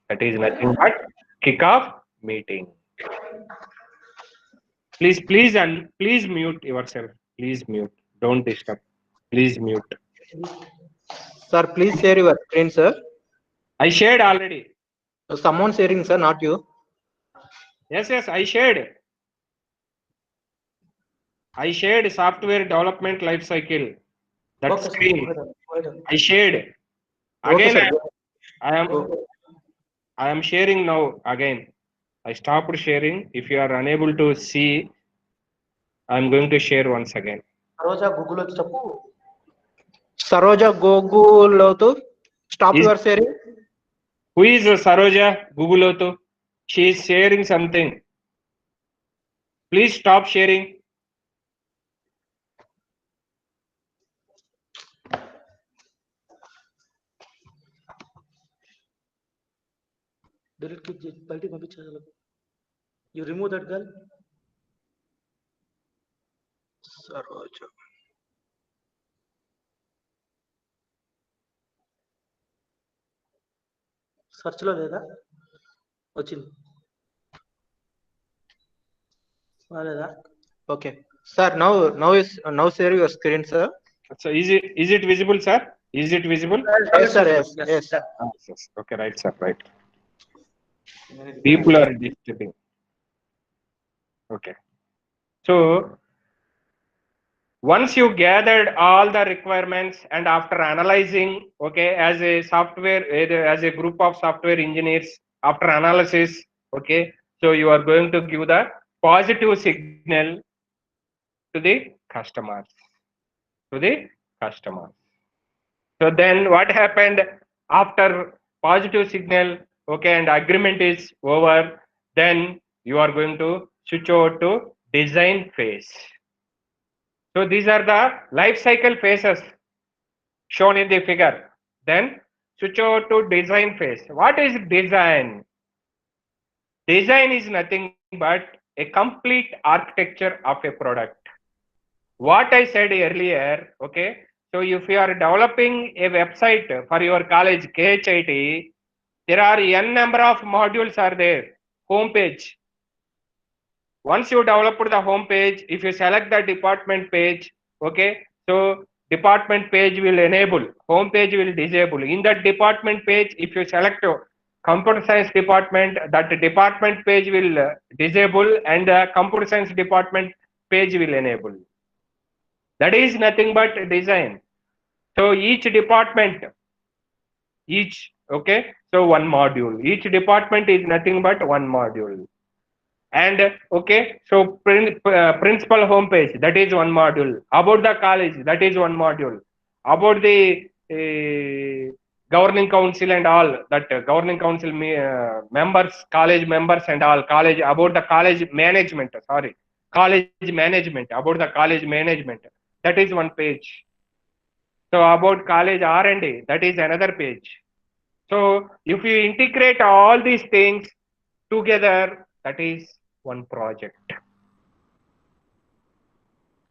F: That is nothing but kickoff meeting. Please and please mute yourself. Please mute. Don't disturb. Please mute.
H: Sir, please share your screen, sir.
F: I shared already.
H: Someone sharing, sir, not you.
F: Yes, I shared. I shared software development lifecycle. That
H: Okay,
F: screen.
H: sir. Go ahead.
F: I shared.
H: Okay,
F: Again,
H: sir.
F: I am sharing now again. I stopped sharing. If you are unable to see, I am going to share once again.
H: Saroja, Google Chapu. Saroja, Google to stop your sharing.
F: Who is Saroja Guguloto? She is sharing something. Please stop sharing.
H: You remove that girl. Saroja. Search లో లేదా వచ్చింది రాలేదా okay sir now share your screen sir.
F: So is it visible, sir? Is it visible?
H: Yes sir, yes.
F: Yes. Okay, right, sir, right. People are disturbing. Okay. So once you gathered all the requirements and after analyzing, okay, as a software, as a group of software engineers, after analysis, okay, so you are going to give the positive signal to the customers. So then what happened after positive signal, okay, and agreement is over, then you are going to switch over to design phase. So these are the life cycle phases shown in the figure. Then switch over to design phase. What is design? Design is nothing but a complete architecture of a product. What I said earlier, okay, so if you are developing a website for your college KHIT, there are n number of modules are there. Home page. Once you develop the home page, if you select the department page, okay, so department page will enable, home page will disable. In that department page, if you select computer science department, that department page will disable and the computer science department page will enable. That is nothing but design. So each department, okay, so one module. Each department is nothing but one module. And okay, so principal homepage, that is one module. About the college, that is one module. About the governing council and all, that governing council members, college members and all, college, about the college management, college management, about the college management, that is one page. So about college R&D, that is another page. So if you integrate all these things together, that is one project.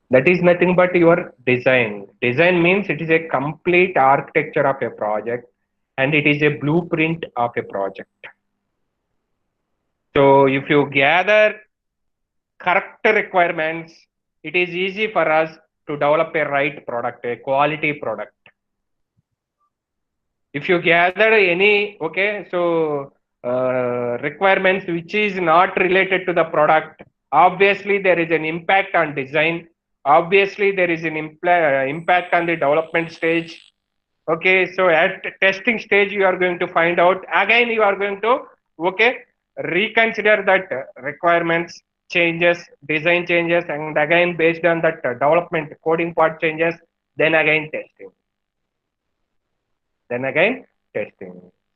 F: That is nothing but your design. Design means it is a complete architecture of a project and it is a blueprint of a project. So if you gather correct requirements, it is easy for us to develop a right product, a quality product. If you gather any, okay, so requirements which is not related to the product, obviously there is an impact on design. Obviously there is an impact on the development stage. Okay, so at testing stage you are going to find out, again you are going to, okay, reconsider that requirements changes, design changes, and again based on that development coding part changes, then again testing.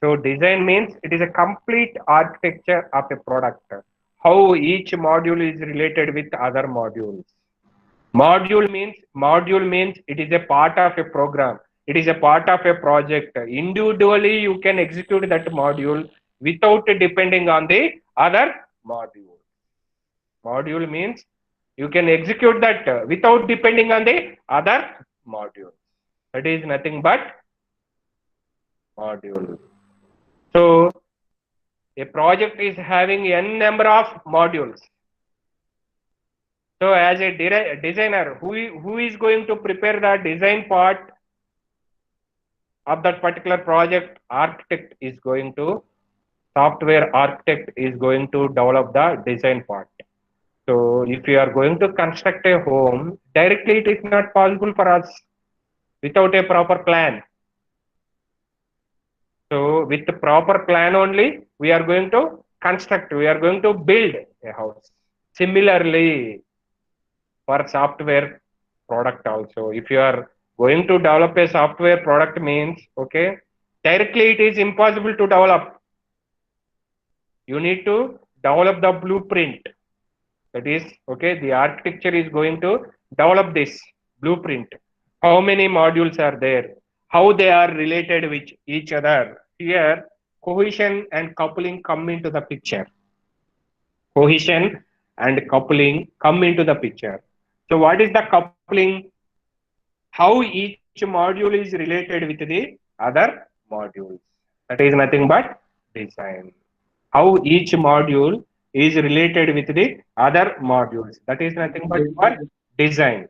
F: So design means it is a complete architecture of a product. How each module is related with other modules. Module means it is a part of a program. It is a part of a project. Individually, you can execute that module without depending on the other module. Module means you can execute that without depending on the other module. That is nothing but module. So a project is having n number of modules. So as a designer, who is going to prepare the design part of that particular project? Software architect is going to develop the design part. So if you are going to construct a home, directly it is not possible for us without a proper plan. So with the proper plan only, we are going to construct, we are going to build a house. Similarly, for software product also, if you are going to develop a software product means, okay, directly it is impossible to develop. You need to develop the blueprint. That is, okay, the architecture is going to develop this blueprint. How many modules are there? How they are related with each other? Here, cohesion and coupling come into the picture. Cohesion and coupling come into the picture. So what is the coupling? How each module is related with the other modules. That is nothing but design. How each module is related with the other modules. That is nothing but for design.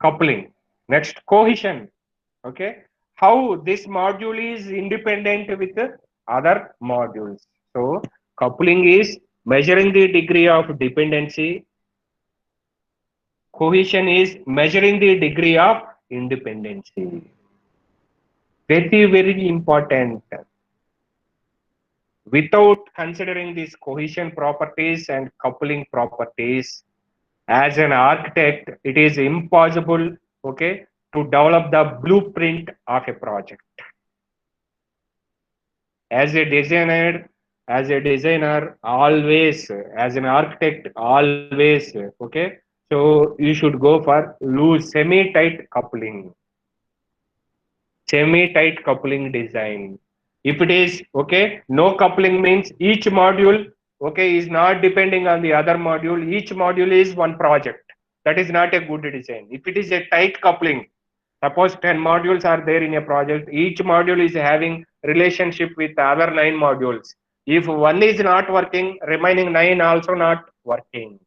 F: Coupling. Next, cohesion. Okay. How this module is independent with the other modules. So coupling is measuring the degree of dependency. Cohesion is measuring the degree of independency. Very, very important. Without considering these cohesion properties and coupling properties, as an architect, it is impossible, okay, to develop the blueprint of a project. As a designer, always, as an architect, always, okay. So you should go for loose, semi-tight coupling. Semi-tight coupling design. If it is okay, no coupling means each module okay is not depending on the other module. Each module is one project. That is not a good design. If it is a tight coupling, suppose 10 modules are there in a project, each module is having relationship with the other 9 modules. If one is not working, remaining 9 also not working.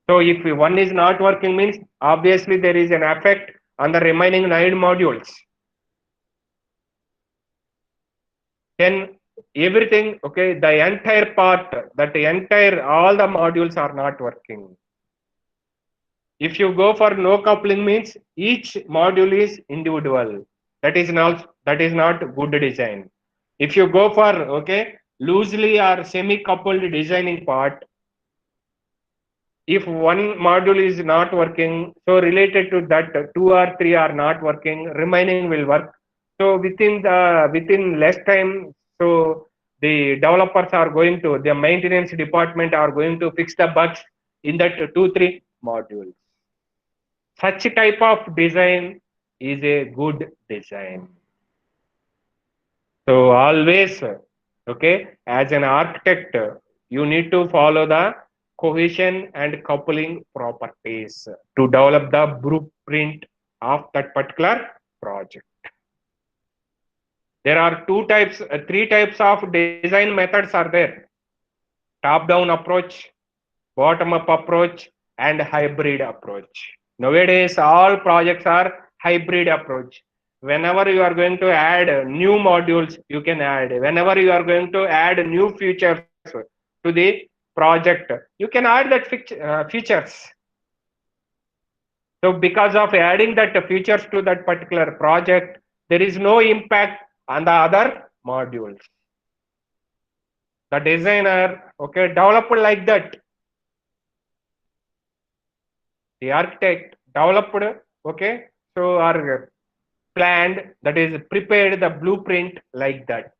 F: So if one is not working means obviously there is an effect on the remaining 9 modules. Then everything, okay, the entire part, that the entire, all the modules are not working. If you go for no coupling means each module is individual. That is not good design. If you go for, okay, loosely or semi-coupled designing part, if one module is not working, so related to that 2 or 3 are not working, remaining will work. So within less time, so the developers are going to, the maintenance department are going to fix the bugs in that 2-3 modules. Such type of design is a good design. So always, okay, as an architect, you need to follow the cohesion and coupling properties to develop the blueprint of that particular project. There are 3 types of design methods are there. Top-down approach, bottom-up approach, and hybrid approach. Nowadays, all projects are hybrid approach. Whenever you are going to add new modules, you can add. Whenever you are going to add new features to the project, you can add that features. So because of adding that features to that particular project, there is no impact on the other modules. The designer, okay, developed like that. The architect developed, okay, so are planned, that is prepared the blueprint like that.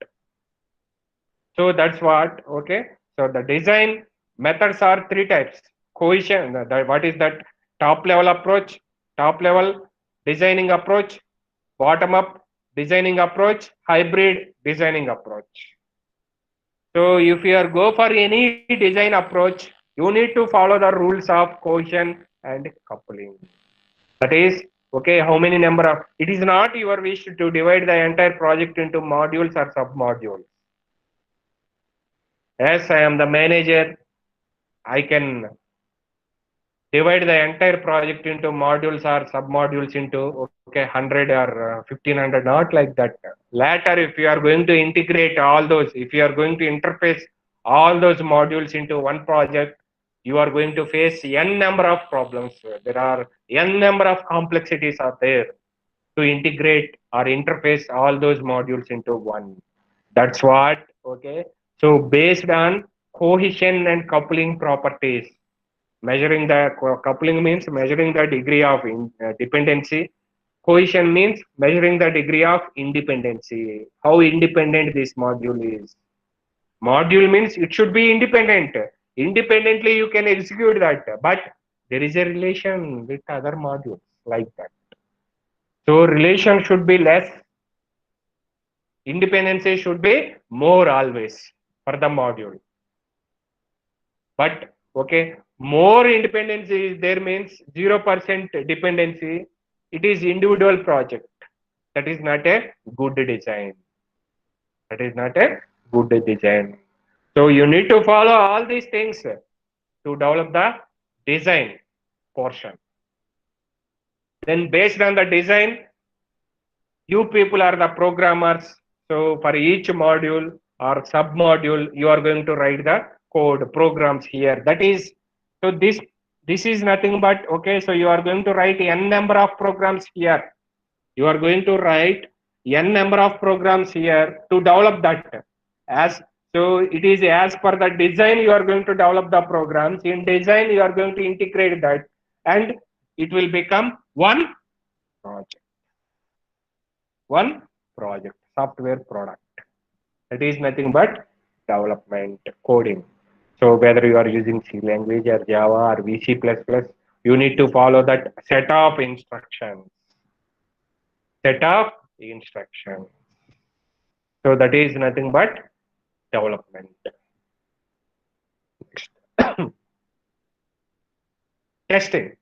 F: So that's what, okay. So the design methods are 3 types. Cohesion, what is that? Top level approach, top level designing approach, bottom up designing approach, hybrid designing approach. So if you are go for any design approach, you need to follow the rules of cohesion and coupling. That is, okay, how many number of, it is not your wish to divide the entire project into modules or sub-modules. As I am the manager, I can divide the entire project into modules or sub-modules into, okay, 100 or 1500, not like that. Later, if you are going to integrate all those, if you are going to interface all those modules into one project, you are going to face n number of problems. There are n number of complexities are there to integrate or interface all those modules into one. That's what, okay. So based on cohesion and coupling properties, measuring the coupling means measuring the degree of dependency. Cohesion means measuring the degree of independency. How independent this module is. Module means it should be independent. Independently you can execute that, but there is a relation with other modules like that. So relation should be less. Independency should be more always for the module. But okay, more independency is there means 0% dependency. It is individual project. that is not a good design. That is not a good design. So you need to follow all these things to develop the design portion. Then based on the design, you people are the programmers. So for each module or sub module, you are going to write the code programs here. That is, so this is nothing but, okay, so you are going to write n number of programs here. You are going to write n number of programs here to develop that. As so it is as per the design you are going to develop the programs. In design you are going to integrate that, and it will become one project. One project, software product. That is nothing but development coding. So whether you are using C language or Java or VC++, you need to follow that set of instructions. Set of instructions. So that is nothing but development. Testing.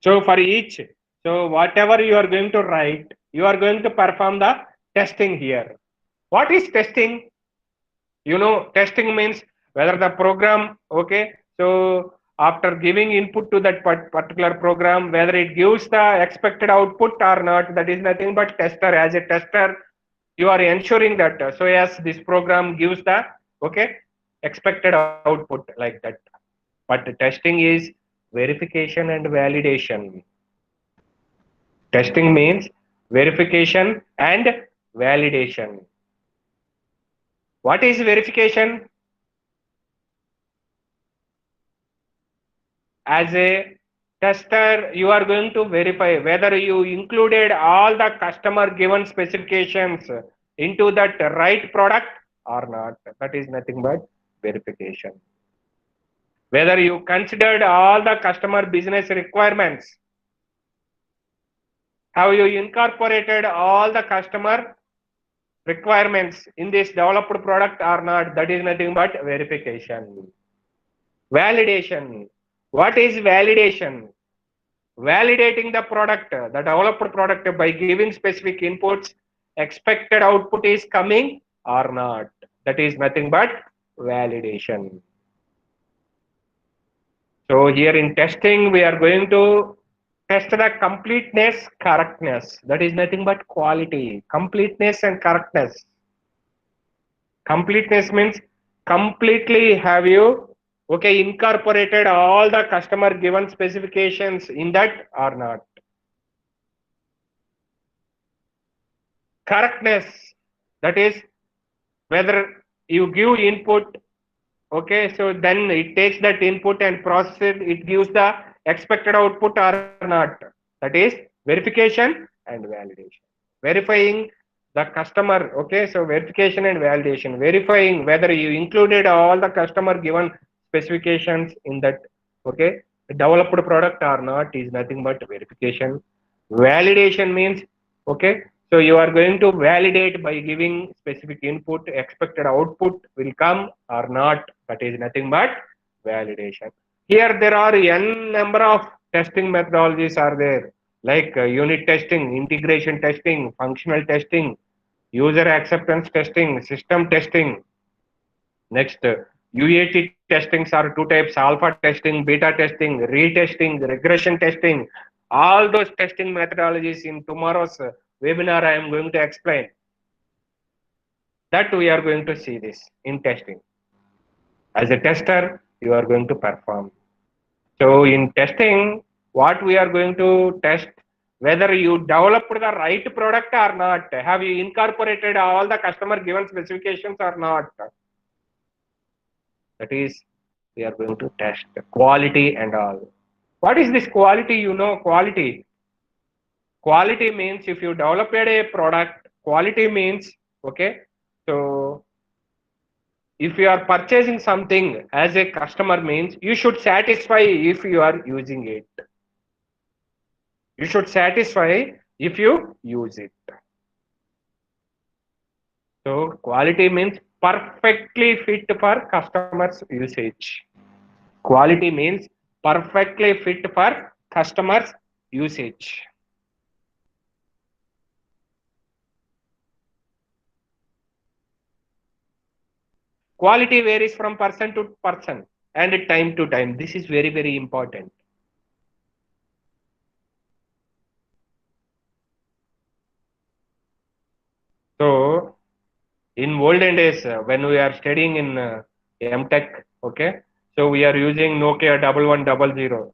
F: So for each, so whatever you are going to write, you are going to perform the testing here. What is testing? You know, testing means whether the program, okay, so after giving input to that particular program, whether it gives the expected output or not, that is nothing but tester. As a tester, you are ensuring that so yes, this program gives the okay expected output like that. But testing is verification and validation. Testing means verification and validation. What is verification? As a tester, you are going to verify whether you included all the customer given specifications into that right product or not. That is nothing but verification. Whether you considered all the customer business requirements. Have you incorporated all the customer requirements in this developed product or not? That is nothing but verification. Validation. What is validation? Validating the product, the developed product, by giving specific inputs, expected output is coming or not. That is nothing but validation. So here in testing, we are going to test the completeness, correctness. That is nothing but quality. Completeness and correctness. Completeness means completely have you okay incorporated all the customer given specifications in that or not. Correctness, that is whether you give input, okay, so then it takes that input and process it gives the expected output or not. That is verification and validation. Verifying the customer, okay, so verification and validation. Verifying whether you included all the customer given specifications in that okay developed product or not is nothing but verification. Validation means okay, so you are going to validate by giving specific input, expected output will come or not. That is nothing but validation. Here there are n number of testing methodologies are there, like unit testing, integration testing, functional testing, user acceptance testing, system testing. Next, UAT testings are two types: alpha testing, beta testing, retesting, regression testing. All those testing methodologies in tomorrow's webinar I am going to explain. That we are going to see this in testing. As a tester, you are going to perform. So in testing, what we are going to test, whether you developed the right product or not. Have you incorporated all the customer given specifications or not? That is, we are going to test the quality and all. What is this quality? You know, quality. Quality means if you developed a product, quality means, okay, so if you are purchasing something as a customer means you should satisfy if you are using it. You should satisfy if you use it. So quality means perfectly fit for customers' usage. Quality means perfectly fit for customers' usage. Quality varies from person to person and time to time. This is very, very important. So in olden days, when we are studying in MTech, okay, so we are using Nokia 1100.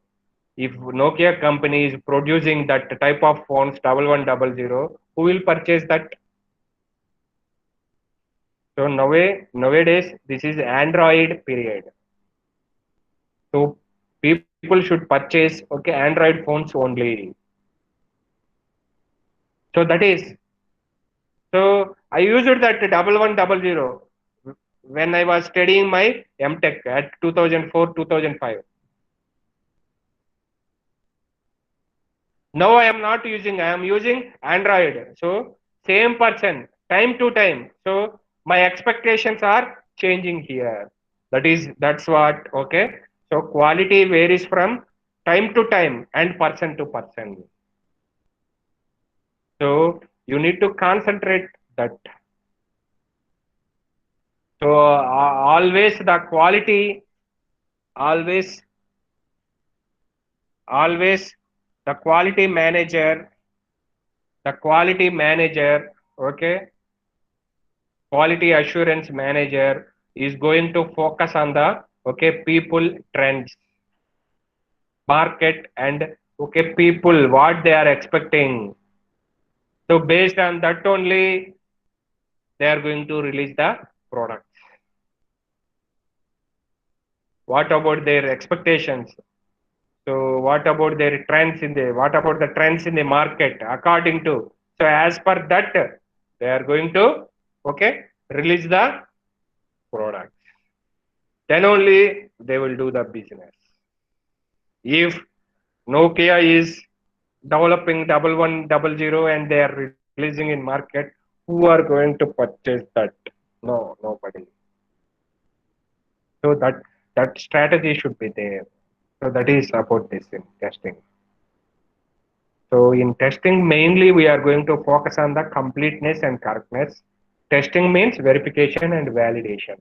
F: If Nokia company is producing that type of phones 1100, who will purchase that? So nowadays, this is Android period. So people should purchase, okay, Android phones only. So that is, so I used that 1100 when I was studying my MTech at 2004, 2005. Now I am not using, I am using Android. So same person, time to time. So my expectations are changing here. That's what, okay. So quality varies from time to time and person to person. So you need to concentrate that. So always the quality, always, always the quality manager, okay, quality assurance manager is going to focus on the, okay, people trends, market, and okay, people what they are expecting. So based on that only they are going to release the product. What about their expectations? So what about their trends in the, what about the trends in the market according to, so as per that they are going to, okay, release the product. Then only they will do the business. If Nokia is developing 1100 and they are releasing in market, who are going to purchase that? No, nobody. So that strategy should be there. So that is about this in testing. So in testing, mainly we are going to focus on the completeness and correctness. Testing means verification and validation.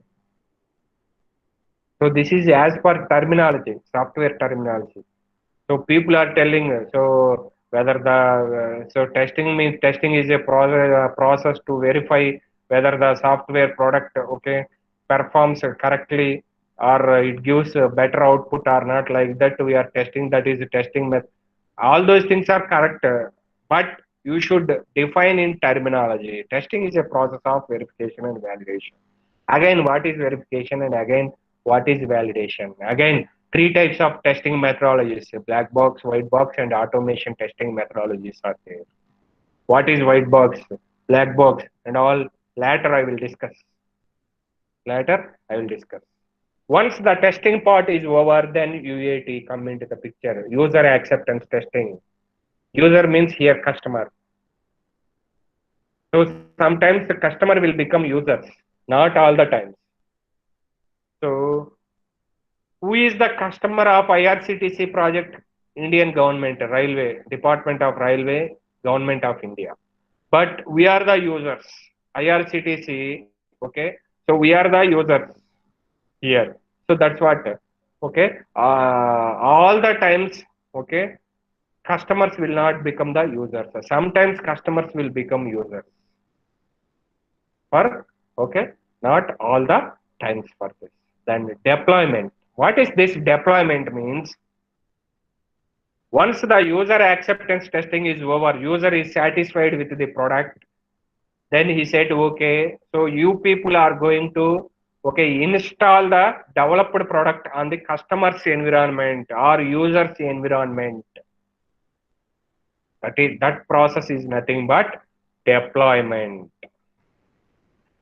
F: So this is as per terminology, software terminology. So people are telling, so whether the, so testing means testing is a process to verify whether the software product, okay, performs correctly or it gives a better output or not, like that we are testing, that is testing method. All those things are correct, but you should define in terminology. Testing is a process of verification and validation. Again, what is verification and again, what is validation? Again, three types of testing methodologies: black box, white box, and automation testing methodologies are there. What is white box, black box, and all? Later I will discuss. Later I will discuss. Once the testing part is over, then UAT come into the picture. User acceptance testing. User means here customer. So sometimes the customer will become users, not all the times. So who is the customer of IRCTC project? Indian government, Railway, Department of Railway, Government of India. But we are the users. IRCTC, okay? So we are the users here. So that's what, okay? All the times, okay? Customers will not become the users. Sometimes customers will become users. For, okay? Not all the times for this. Then deployment. What is this deployment means? Once the user acceptance testing is over, user is satisfied with the product, then he said, okay, so you people are going to, okay, install the developed product on the customer's environment or user's environment. That process is nothing but deployment.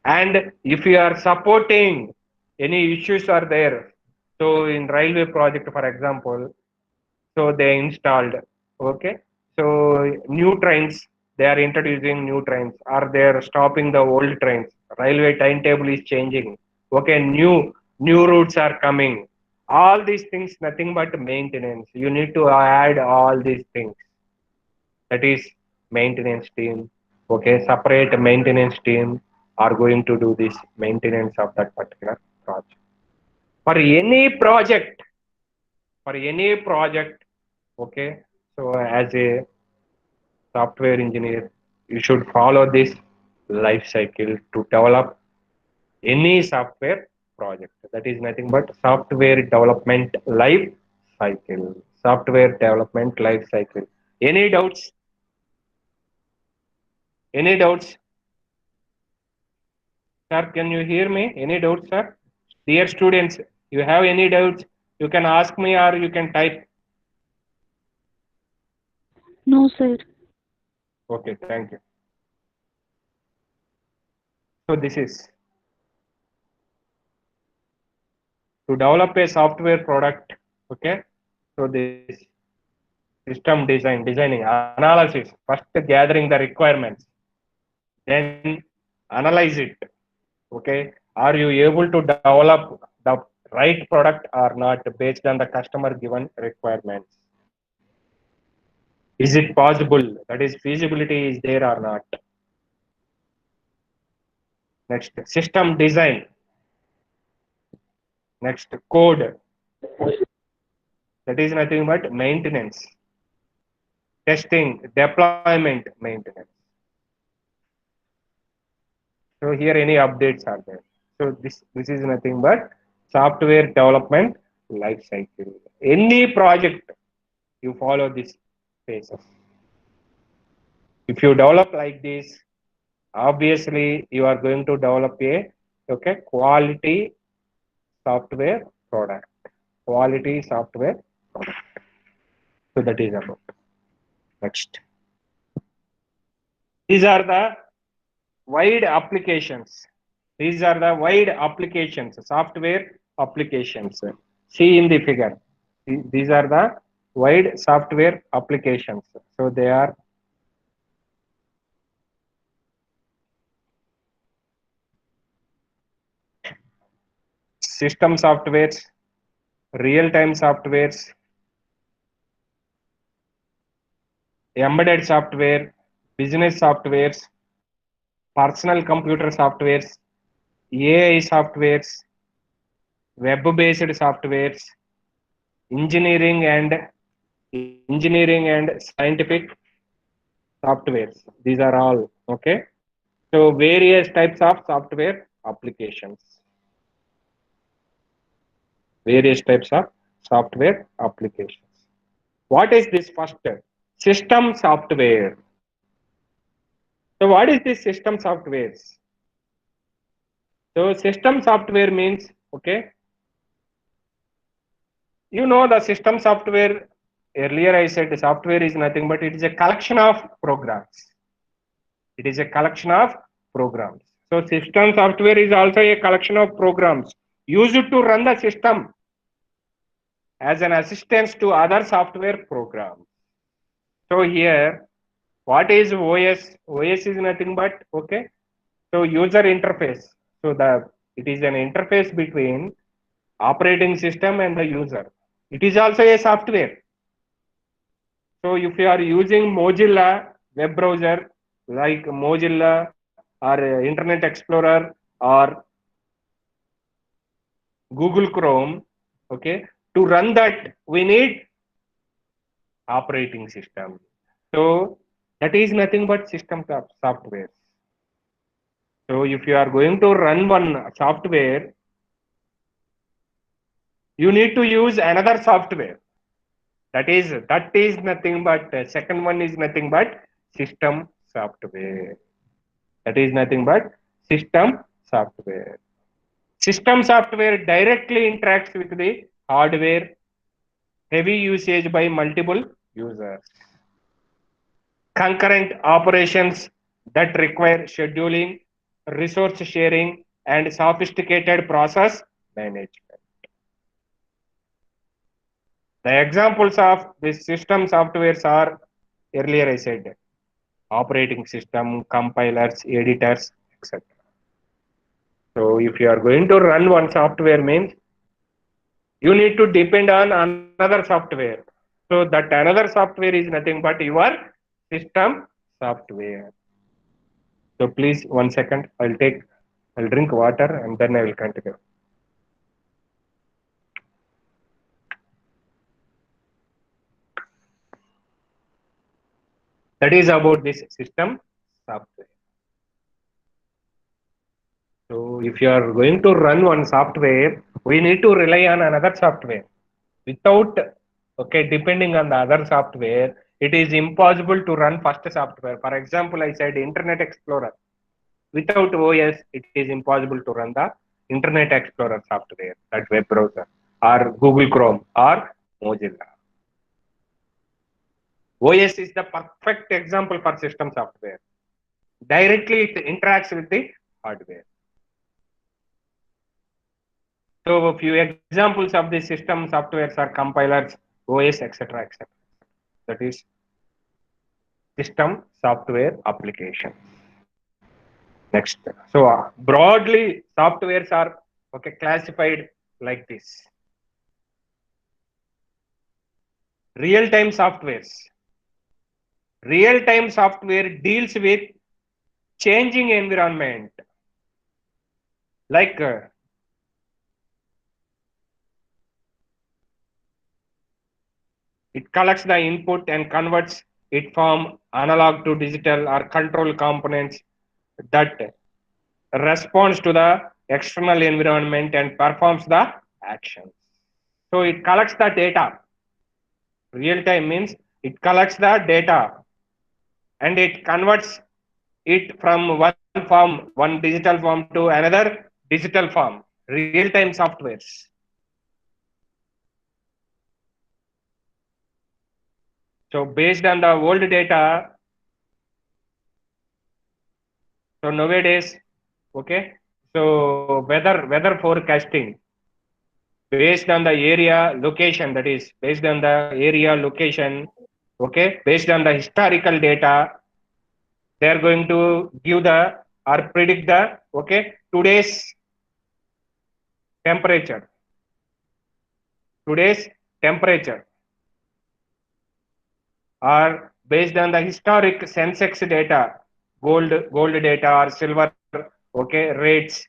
F: And if you are supporting any issues are there, so in railway project, for example, so they installed, okay, so new trains, they are introducing new trains or they are stopping the old trains, railway timetable is changing, okay, new routes are coming, all these things nothing but maintenance. You need to add all these things. That is maintenance team, okay, separate maintenance team are going to do this maintenance of that particular project. For any project, okay. So as a software engineer, you should follow this life cycle to develop any software project. That is nothing but software development life cycle. Software development life cycle. Any doubts? Any doubts? Sir, can you hear me? Any doubts, sir? Dear students, you have any doubts, you can ask me or you can type.
I: No, sir.
F: Okay, thank you. So this is to develop a software product. Okay. So this system designing, analysis, first gathering the requirements, then analyze it. Okay. Are you able to develop the right product or not based on the customer given requirements? Is it possible? That is, feasibility is there or not? Next, system design. Next, code. That is nothing but maintenance, testing, deployment, maintenance. So here any updates are there. So this is nothing but software development life cycle. Any project, you follow this phases. If you develop like this, obviously you are going to develop a quality software product. Quality software product. So that is about. Next. These are the wide applications. These are the wide applications, software applications. See in the figure. These are the wide software applications. So they are system softwares, real-time softwares, embedded software, business softwares, personal computer softwares, AI softwares, web-based softwares, engineering and scientific softwares. These are all okay. So various types of software applications. Various types of software applications. What is this first? System software. So what is this system softwares? So system software means, okay, you know the system software, earlier I said the software is nothing but it is a collection of programs. It is a collection of programs. So system software is also a collection of programs used to run the system as an assistance to other software programs. So here, what is OS? OS is nothing but, okay, so user interface. So it is an interface between operating system and the user. It is also a software. So if you are using Mozilla web browser like Mozilla or Internet Explorer or Google Chrome, okay, to run that we need operating system. So that is nothing but system software. So if you are going to run one software, you need to use another software. That is nothing but second one is nothing but system software. That is nothing but system software. System software directly interacts with the hardware, heavy usage by multiple users. Concurrent operations that require scheduling, resource sharing, and sophisticated process management. The examples of this system softwares are, earlier I said, operating system, compilers, editors, etc. So if you are going to run one software means you need to depend on another software. So that another software is nothing but your system software. So please 1 second, I'll drink water and then I will continue. That is about this system software. So if you are going to run one software, we need to rely on another software. Without, okay, depending on the other software, it is impossible to run first software. For example, I said Internet Explorer. Without OS, it is impossible to run the Internet Explorer software, that web browser, or Google Chrome, or Mozilla. OS is the perfect example for system software. Directly it interacts with the hardware. So a few examples of the system softwares are compilers, OS, etc., etc. That is system software application. Next. So broadly, softwares are classified like this. Real-time softwares. Real-time software deals with changing environment, like it collects the input and converts it from analog to digital or control components that responds to the external environment and performs the actions. So it collects the data. Real time means it collects the data and it converts it from one form, one digital form to another digital form. Real time softwares. So based on the old data, so nowadays, okay, so weather forecasting based on the area location, that is based on the area location, okay, based on the historical data, they are going to give the or predict the today's temperature. Today's temperature, or based on the historic Sensex data, gold data or silver rates.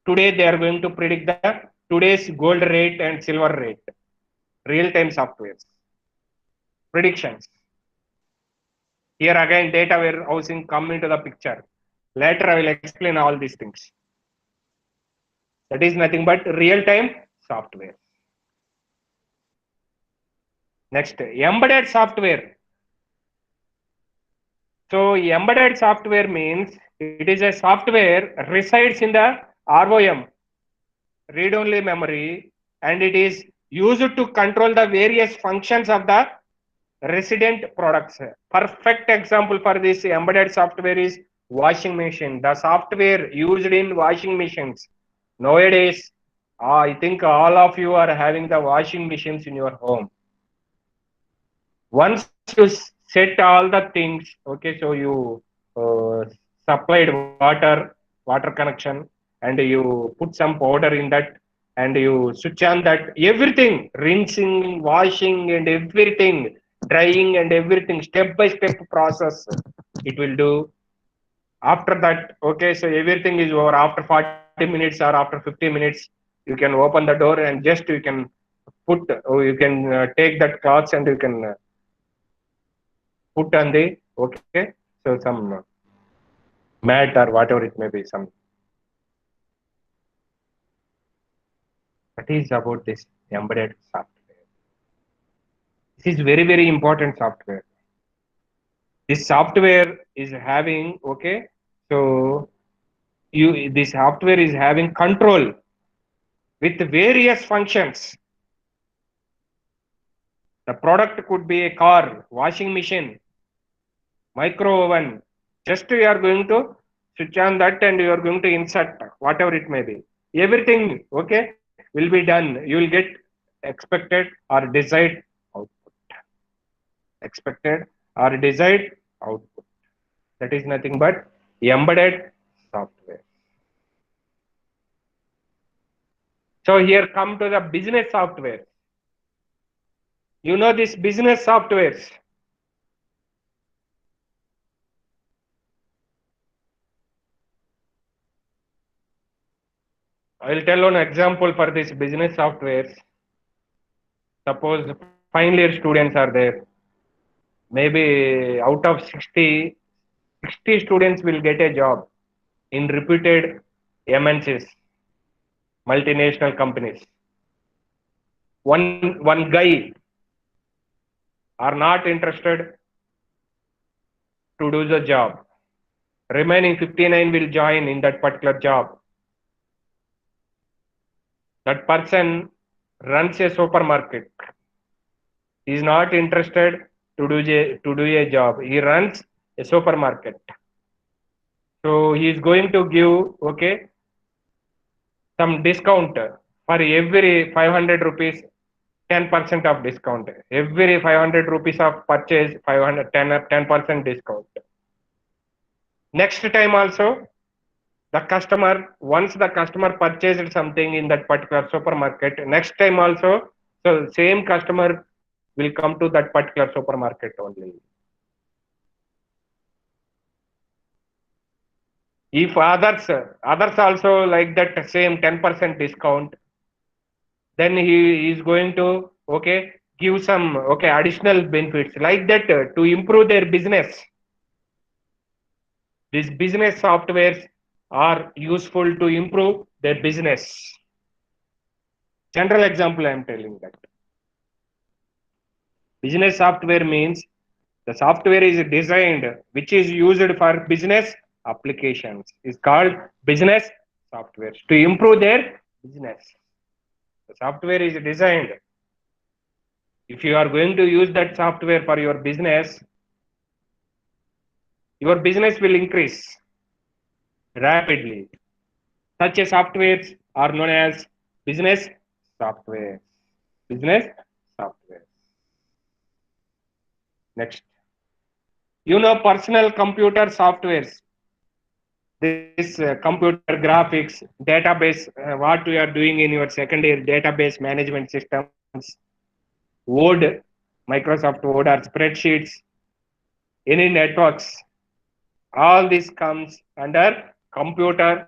F: Today they are going to predict the today's gold rate and silver rate. Real-time softwares. Predictions. Here again data warehousing come into the picture. Later I will explain all these things. That is nothing but real-time software. Next, embedded software. So embedded software means it is a software resides in the ROM, read-only memory, and it is used to control the various functions of the resident products. Perfect example for this embedded software is washing machine. The software used in washing machines. Nowadays, I think all of you are having the washing machines in your home. Once you set all the things, okay, so you supplied water connection, and you put some powder in that, and you switch on that, everything, rinsing, washing, and everything, drying, and everything, step by step process it will do. After that, okay, so everything is over. After 40 minutes or after 50 minutes, you can open the door and just you can put, you can take that cloths and you can put on the so some mat or whatever it may be, some. That is about this embedded software. This is very, very important software. This software is having, so this software is having control with various functions. The product could be a car, washing machine, micro oven. Just you are going to switch on that and you are going to insert whatever it may be. Everything, will be done. You will get expected or desired output. Expected or desired output. That is nothing but embedded software. So here come to the business software. You know this business softwares. I will tell one example for this business softwares. Suppose final year students are there. maybe out of 60 students will get a job in reputed MNCs, multinational companies. One guy are not interested to do the job. Remaining 59 will join in that particular job. That person runs a supermarket. He is not interested to do a job. He runs a supermarket. So he is going to give some discount for every 500 rupees, 10% of discount. Every 500 rupees of purchase, 10% discount. Next time also, once the customer purchased something in that particular supermarket, next time also, so same customer will come to that particular supermarket only. If others also like that same 10% discount, then he is going to give some additional benefits like that to improve their business. These business softwares are useful to improve their business. General example I am telling that. Business software means the software is designed which is used for business applications. Is called business software to improve their business. The software is designed. If you are going to use that software for your business will increase rapidly. Such a softwares are known as business software. Business software. Next. Personal computer softwares. This computer graphics, database, what we are doing in your second year, database management systems, Word, Microsoft Word or spreadsheets, any networks, all this comes under computer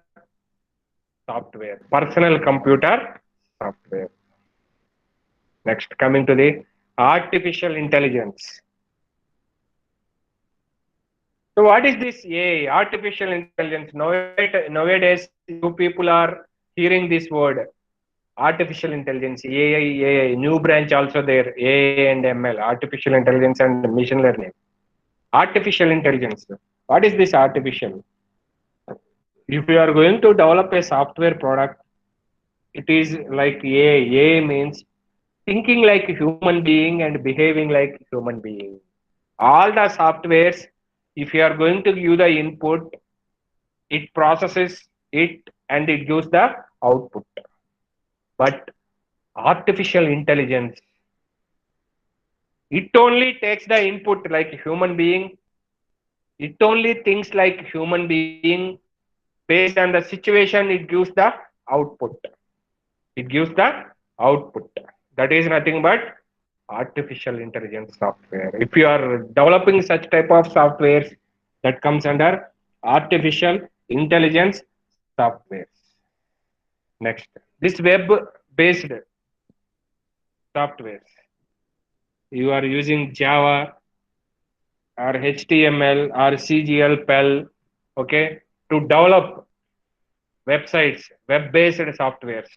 F: software, personal computer software. Next, coming to the artificial intelligence. So what is this AI, artificial intelligence? Nowadays, you people are hearing this word, artificial intelligence, AI, new branch also there, AI and ML, artificial intelligence and machine learning. Artificial intelligence. What is this artificial? If you are going to develop a software product, it is like AI. AI means thinking like a human being and behaving like a human being. All the softwares, if you are going to give the input, it processes it and it gives the output. But artificial intelligence, it only takes the input like a human being. It only thinks like a human being. Based on the situation, it gives the output. It gives the output. That is nothing but artificial intelligence software. If you are developing such type of softwares, that comes under artificial intelligence software. Next, this web-based software. You are using Java or HTML or CGL, PEL, to develop websites, web-based softwares.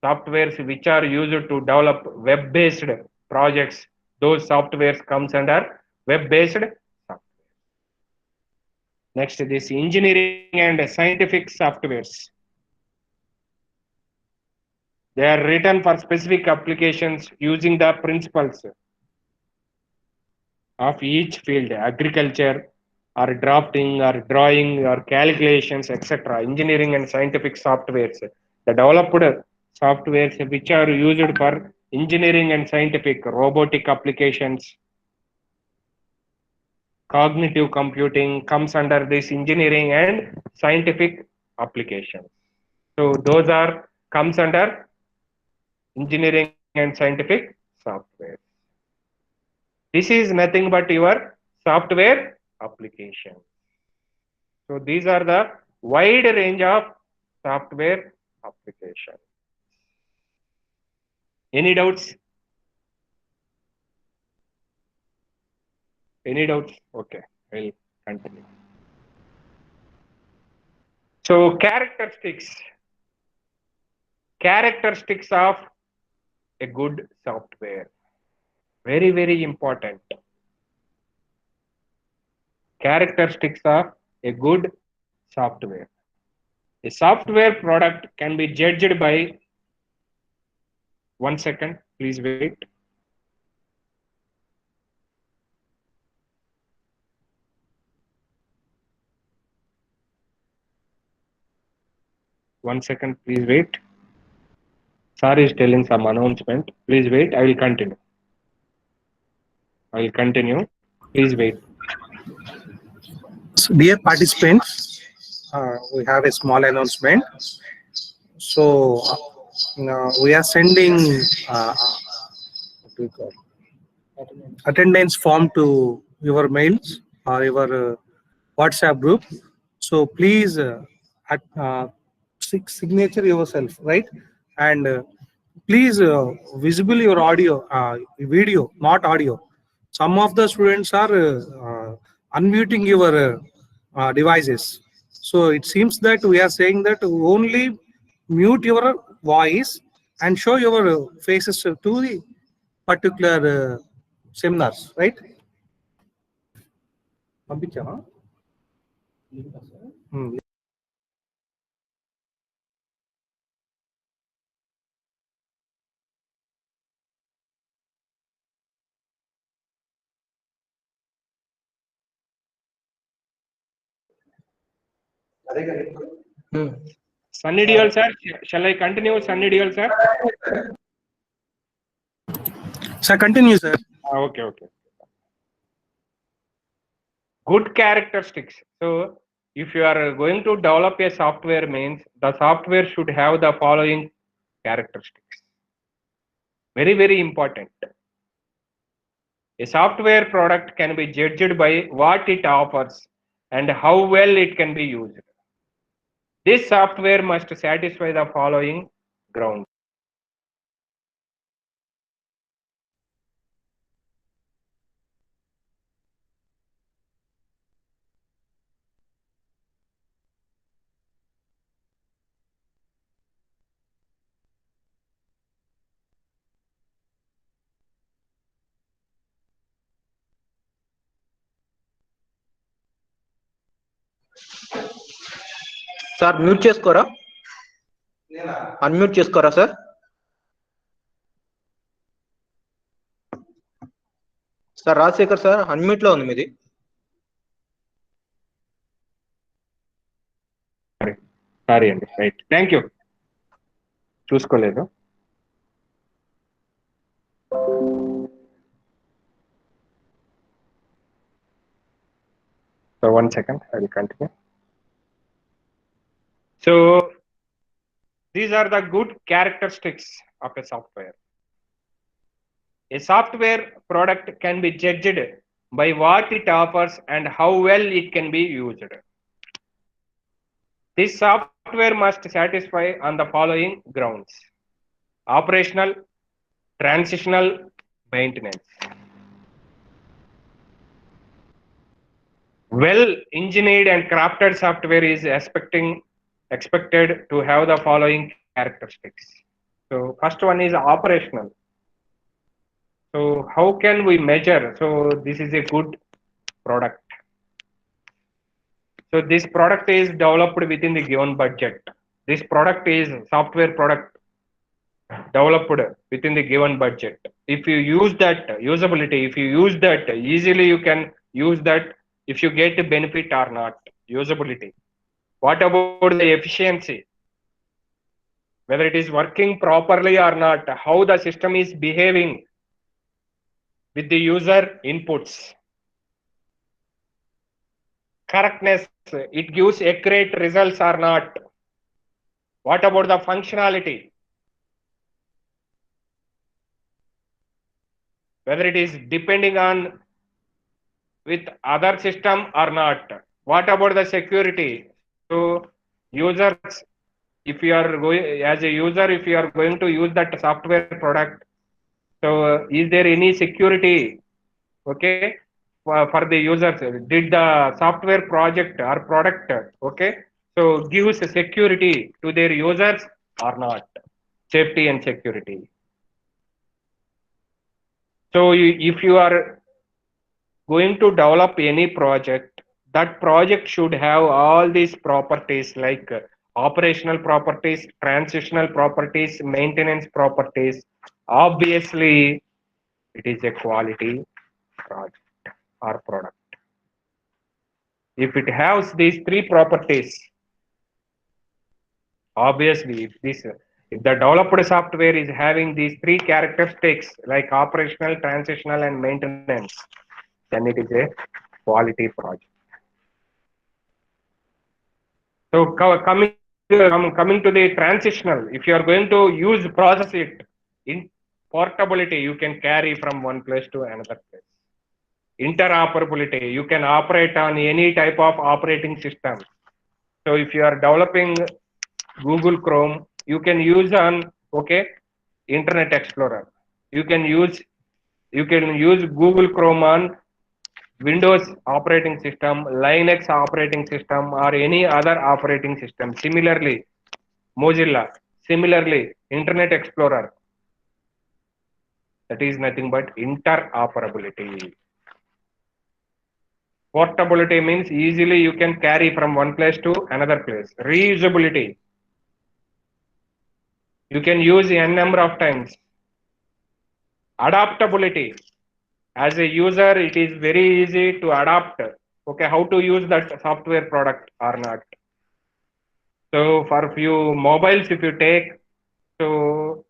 F: Softwares which are used to develop web-based projects, those softwares comes under web-based software. Next, this engineering and scientific softwares. They are written for specific applications using the principles of each field, agriculture or drafting or drawing or calculations, etc. Engineering and scientific softwares. The developed softwares which are used for engineering and scientific, robotic applications, cognitive computing comes under this engineering and scientific applications. So those comes under engineering and scientific software. This is nothing but your software application. So these are the wide range of software applications. Any doubts? Any doubts? Okay, I'll continue. So characteristics of a good software. Very, very important. Characteristics of a good software. A software product can be judged by, 1 second, please wait. One second, please wait. Sir is telling some announcement. Please wait. I will continue. Please wait.
D: So, dear participants, we have a small announcement. So, we are sending what do we call attendance form to your mails or your WhatsApp group. So please signature yourself, right? And please visible your audio, video, not audio. Some of the students are unmuting your devices. So it seems that we are saying that only mute your voice and show your faces to the particular seminars, right? Hmm.
F: Sunny Deol, sir. Shall I continue, Sunny Deol, sir?
D: Sir, continue, sir.
F: Okay. Good characteristics. So, if you are going to develop a software, means the software should have the following characteristics. Very, very important. A software product can be judged by what it offers and how well it can be used. This software must satisfy the following grounds.
H: Sir mute చేసుకోరా, unmute చేసుకోరా sir. Sir Rajasekhar sir unmute లో ఉంది మీది.
F: Sorry అండి, right, thank you, చూసుకోలేదు. So 1 second, I will continue. So these are the good characteristics of a software. A software product can be judged by what it offers and how well it can be used. This software must satisfy on the following grounds: operational, transitional, maintenance. Well engineered and crafted software is expected to have the following characteristics. So first one is operational. So how can we measure? So this is a good product. So this product is developed within the given budget. This product is software product developed within the given budget. If you use that usability, if you use that easily, you can use that. If you get the benefit or not, usability. What about the efficiency? Whether it is working properly or not, how the system is behaving with the user inputs. Correctness, it gives accurate results or not. What about the functionality? Whether it is depending on with other system or not. What about the security? So users, if you are going as a user, if you are going to use that software product, so is there any security? Okay, for the users? Did the software project or product, okay, so gives security to their users or not? Safety and security. So if you are going to develop any project, that project should have all these properties like operational properties, transitional properties, maintenance properties. Obviously, it is a quality project or product. If it has these three properties, obviously, if the developed software is having these three characteristics like operational, transitional, and maintenance, then it is a quality project. So coming to the transitional, if you are going to use process it in portability, you can carry from one place to another place. Interoperability, you can operate on any type of operating system. So if you are developing Google Chrome, you can use on Internet Explorer. You can use Google Chrome on Windows operating system, Linux operating system, or any other operating system. Similarly, Mozilla. Similarly, Internet Explorer. That is nothing but interoperability. Portability means easily you can carry from one place to another place. Reusability. You can use n number of times. Adaptability. As a user, it is very easy to adapt. Okay, how to use that software product or not. So for few mobiles, if you take, so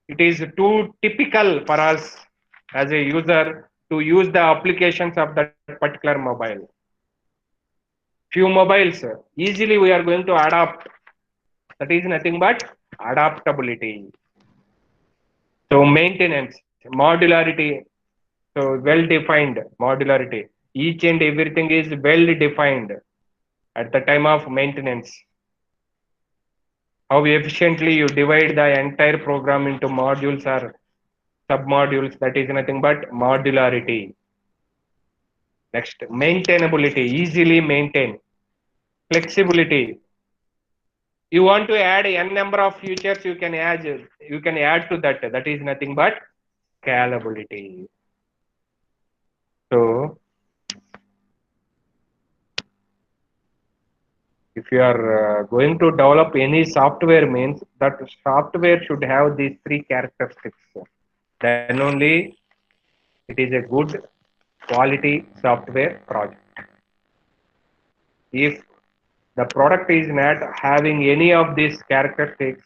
F: it is too typical for us as a user to use the applications of that particular mobile. Few mobiles, easily we are going to adapt. That is nothing but adaptability. So maintenance, modularity, so well-defined modularity. Each and everything is well-defined at the time of maintenance. How efficiently you divide the entire program into modules or sub-modules, that is nothing but modularity. Next, maintainability, easily maintain. Flexibility. You want to add n number of features, you can add to that. That is nothing but scalability. So if you are going to develop any software, means that software should have these three characteristics. Then only it is a good quality software project. If the product is not having any of these characteristics,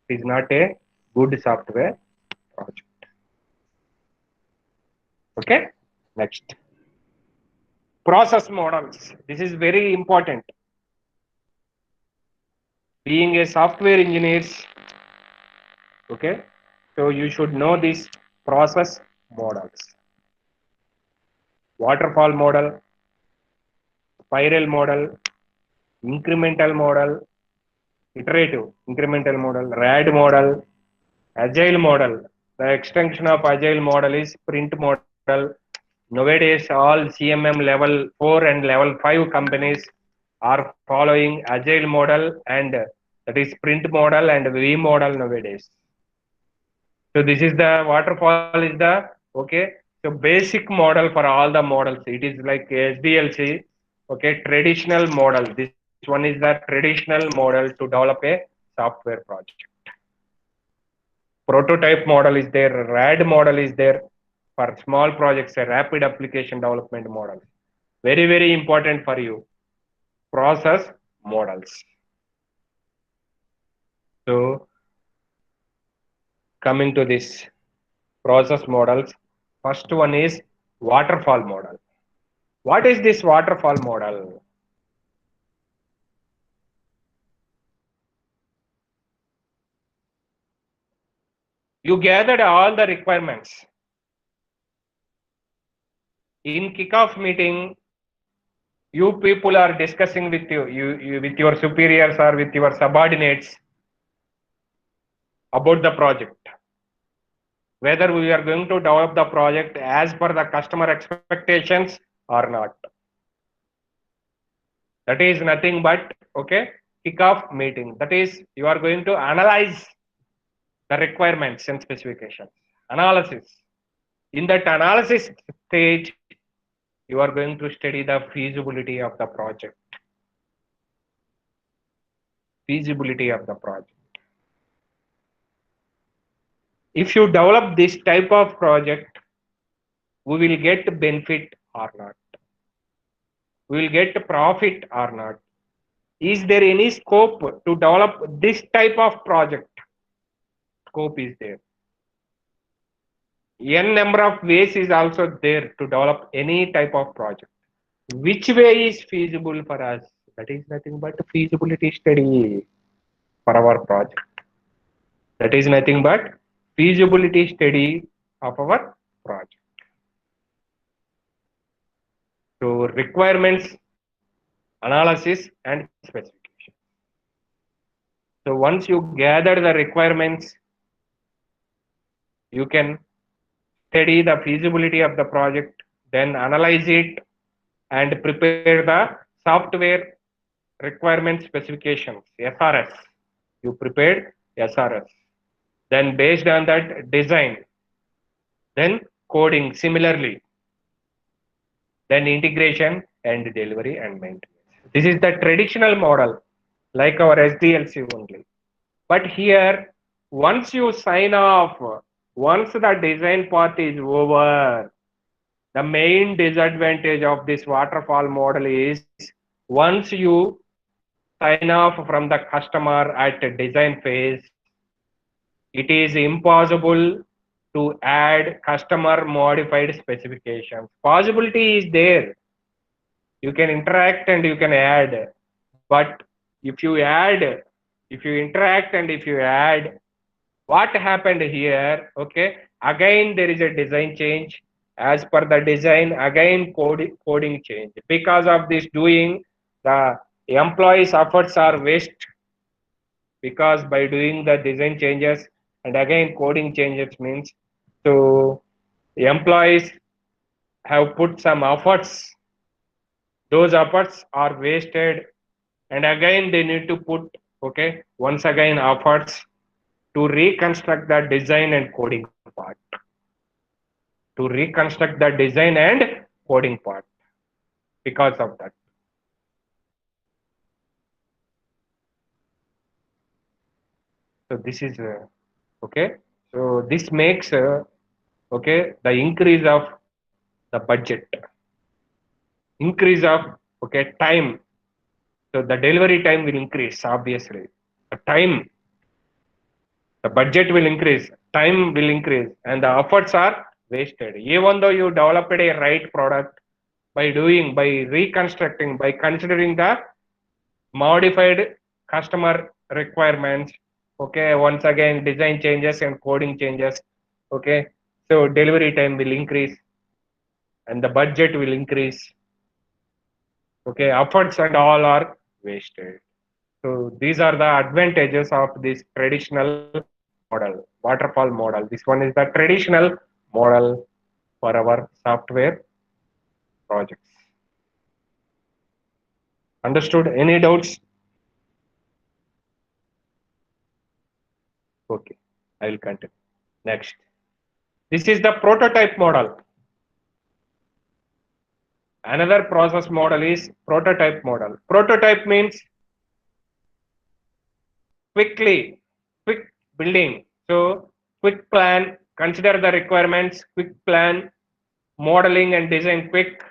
F: it is not a good software project. Okay, next. Process models. This is very important. Being a software engineer, okay, so you should know these process models. Waterfall model, spiral model, incremental model, iterative incremental model, RAD model, agile model. The extension of agile model is sprint model. Nowadays, all CMM level 4 and level 5 companies are following agile model, and that is sprint model and V model nowadays. So this is the waterfall is the so basic model for all the models. It is like SDLC, traditional model. This one is the traditional model to develop a software project. Prototype model is there, RAD model is there for small projects, a rapid application development model. Very, very important for you. Process models. So coming to this process models, first one is waterfall model. What is this waterfall model? You gathered all the requirements. In kickoff meeting, you people are discussing with you with your superiors or with your subordinates about the project. whether we are going to develop the project as per the customer expectations or not. That is nothing but, okay, kickoff meeting. That is, you are going to analyze the requirements and specifications. Analysis. In that analysis stage, you are going to study the feasibility of the project. Feasibility of the project. If you develop this type of project, we will get benefit or not. We will get profit or not. Is there any scope to develop this type of project? Scope is there. N number of ways is also there to develop any type of project. Which way is feasible for us? That is nothing but feasibility study for our project. That is nothing but feasibility study of our project. So requirements, analysis and specification. So once you gather the requirements, you can study the feasibility of the project, then analyze it and prepare the software requirement specifications, SRS. You prepared SRS. Then based on that, design. Then coding similarly. Then integration and delivery and maintenance. This is the traditional model, like our SDLC only. But here, once you sign off, once the design part is over, the main disadvantage of this waterfall model is once you sign off from the customer at the design phase, it is impossible to add customer modified specifications. Possibility is there. You can interact and you can add. But if you add, if you interact and if you add, what happened here? Okay, again there is a design change. As per the design, again coding change. Because of this doing, the employees' efforts are waste. Because by doing the design changes and again coding changes means, so the employees have put some efforts. Those efforts are wasted, and again they need to put, okay, once again efforts to reconstruct the design and coding part. To reconstruct the design and coding part because of that. So this is okay. So this makes okay, the increase of the budget, increase of, okay, time. So the delivery time will increase, obviously. The time, the budget will increase, time will increase, and the efforts are wasted. Even though you developed a right product, by doing, by reconstructing, by considering the modified customer requirements, okay, once again design changes and coding changes, okay, so delivery time will increase and the budget will increase, okay, efforts and all are wasted. So these are the advantages of this traditional model, waterfall model. This one is the traditional model for our software projects. Understood? Any doubts? Okay, I will continue. Next. This is the prototype model. Another process model is prototype model. Prototype means quick building. So quick plan, consider the requirements, quick plan, modeling and design quick,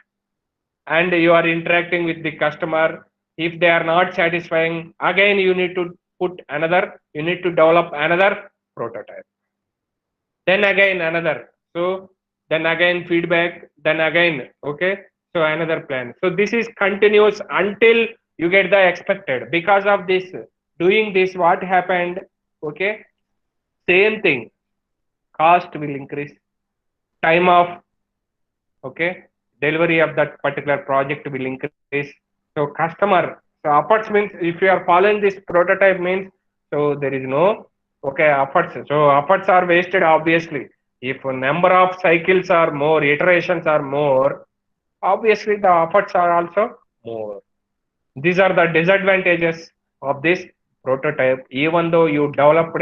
F: and you are interacting with the customer. If they are not satisfying, again you need to put another, you need to develop another prototype. Then again another. So then again feedback, then again, okay, so another plan. So this is continuous until you get the expected. Because of this, doing this, what happened? Okay, same thing, cost will increase, time of, okay, delivery of that particular project will increase. So customer, so efforts means if you are following this prototype means, so there is no, okay, efforts. So efforts are wasted, obviously. If a number of cycles are more, iterations are more, obviously the efforts are also more. These are the disadvantages of this prototype. Even though you developed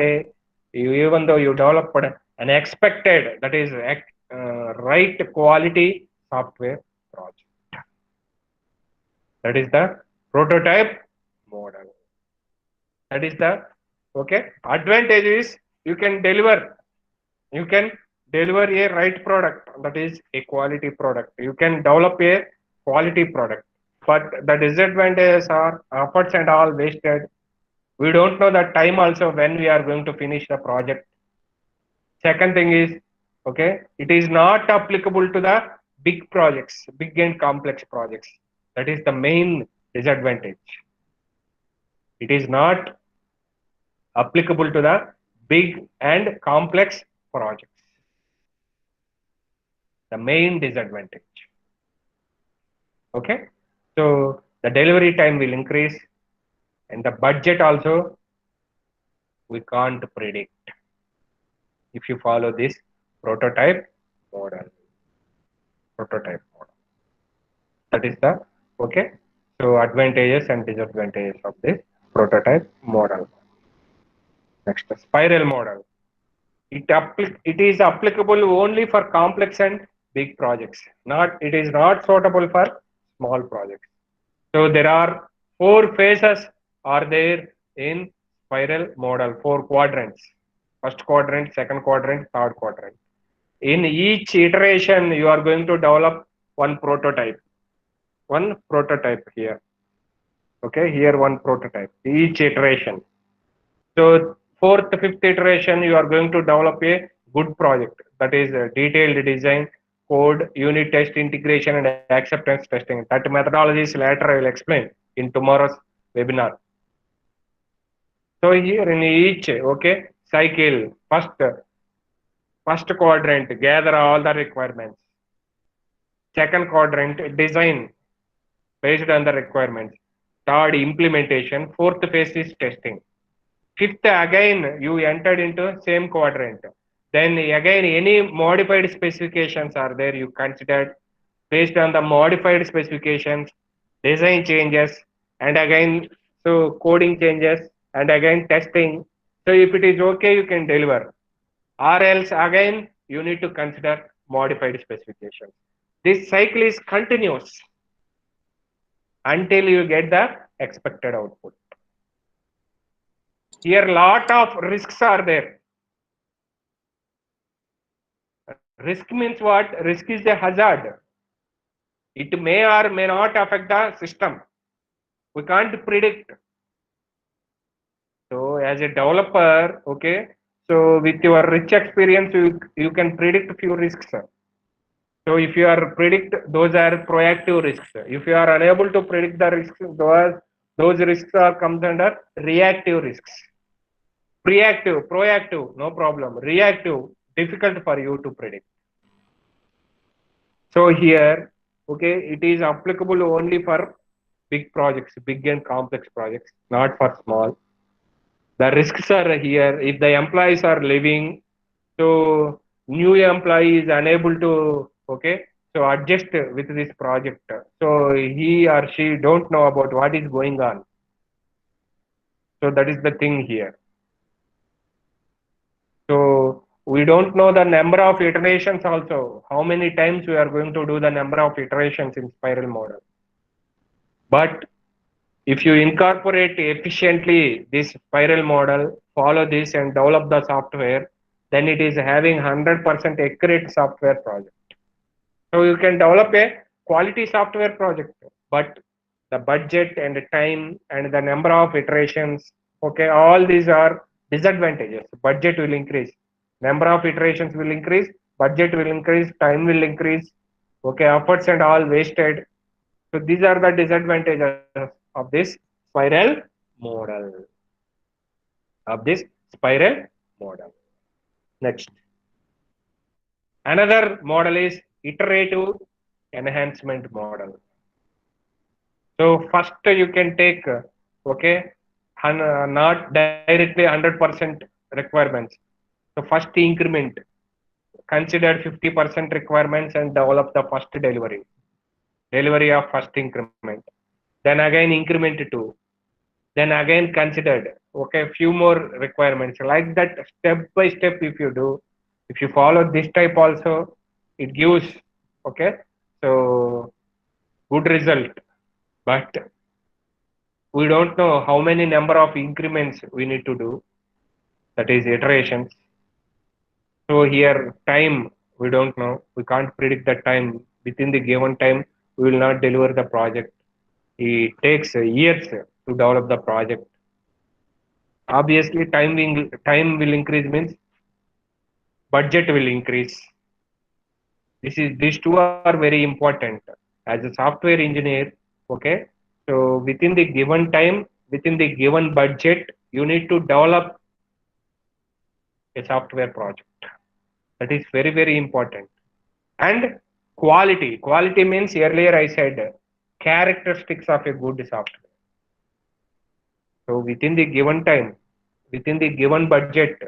F: an expected, that is right quality software project. That is the prototype model. That is the advantage is you can deliver a right product, that is a quality product. You can develop a quality product, but the disadvantages are efforts and all wasted. We don't know the time also when we are going to finish the project. Second thing is, it is not applicable to the big projects, big and complex projects. That is the main disadvantage. It is not applicable to the big and complex projects. The main disadvantage. Okay, so the delivery time will increase, and the budget also we can't predict if you follow this prototype model. That is the so advantages and disadvantages of this prototype model. Next, spiral model. It is applicable only for complex and big projects. It is not suitable for small projects. So there are 4 phases are there in spiral model, 4 quadrants. First quadrant, second quadrant, third quadrant. In each iteration, you are going to develop one prototype here. Here one prototype, each iteration. So 4th, 5th iteration, you are going to develop a good project, that is detailed design, code, unit test, integration, and acceptance testing. That methodologies later I will explain in tomorrow's webinar. So here in each cycle, first quadrant, gather all the requirements. Second quadrant, design based on the requirements. Third, implementation. 4th phase is testing. 5th, again you entered into same quadrant. Then again any modified specifications are there, you considered. Based on the modified specifications, design changes, and again so coding changes, and again testing. So if it is okay, you can deliver, or else again you need to consider modified specifications. This cycle is continuous until you get the expected output. Here lot of risks are there. Risk means what? Risk is a hazard. It may or may not affect the system. We can't predict. So as a developer, so with your rich experience, you can predict few risks. So if you are predict, those are proactive risks. If you are unable to predict the risks, those risks are comes under reactive risks. Proactive, no problem. Reactive, difficult for you to predict. So here, it is applicable only for big projects, big and complex projects, not for small. The risks are here. If the employees are leaving, so new employee is unable to, so adjust with this project. So he or she don't know about what is going on. So that is the thing here. So we don't know the number of iterations also, how many times we are going to do the number of iterations in spiral model. But if you incorporate efficiently this spiral model, follow this and develop the software, then it is having 100% accurate software project. So you can develop a quality software project, but the budget and the time and the number of iterations, all these are disadvantages. Budget will increase, number of iterations will increase, budget will increase, time will increase, efforts and all wasted. So these are the disadvantages of this spiral model. Next, another model is iterative enhancement model. So first you can take not directly 100% requirements. So first increment, consider 50% requirements and develop the first delivery of first increment. Then again increment 2. Then again considered, okay, few more requirements. Like that, step by step, if you follow this type also, it gives, okay, so good result. But we don't know how many number of increments we need to do, that is iterations. So here time, we don't know, we can't predict the time. Within the given time, we will not deliver the project. It takes years to develop the project. Obviously time will increase means budget will increase. These two are very important as a software engineer. Okay, so within the given time, within the given budget, you need to develop a software project. That is very, very important. And quality means, earlier I said, characteristics of a good software. So within the given time, within the given budget,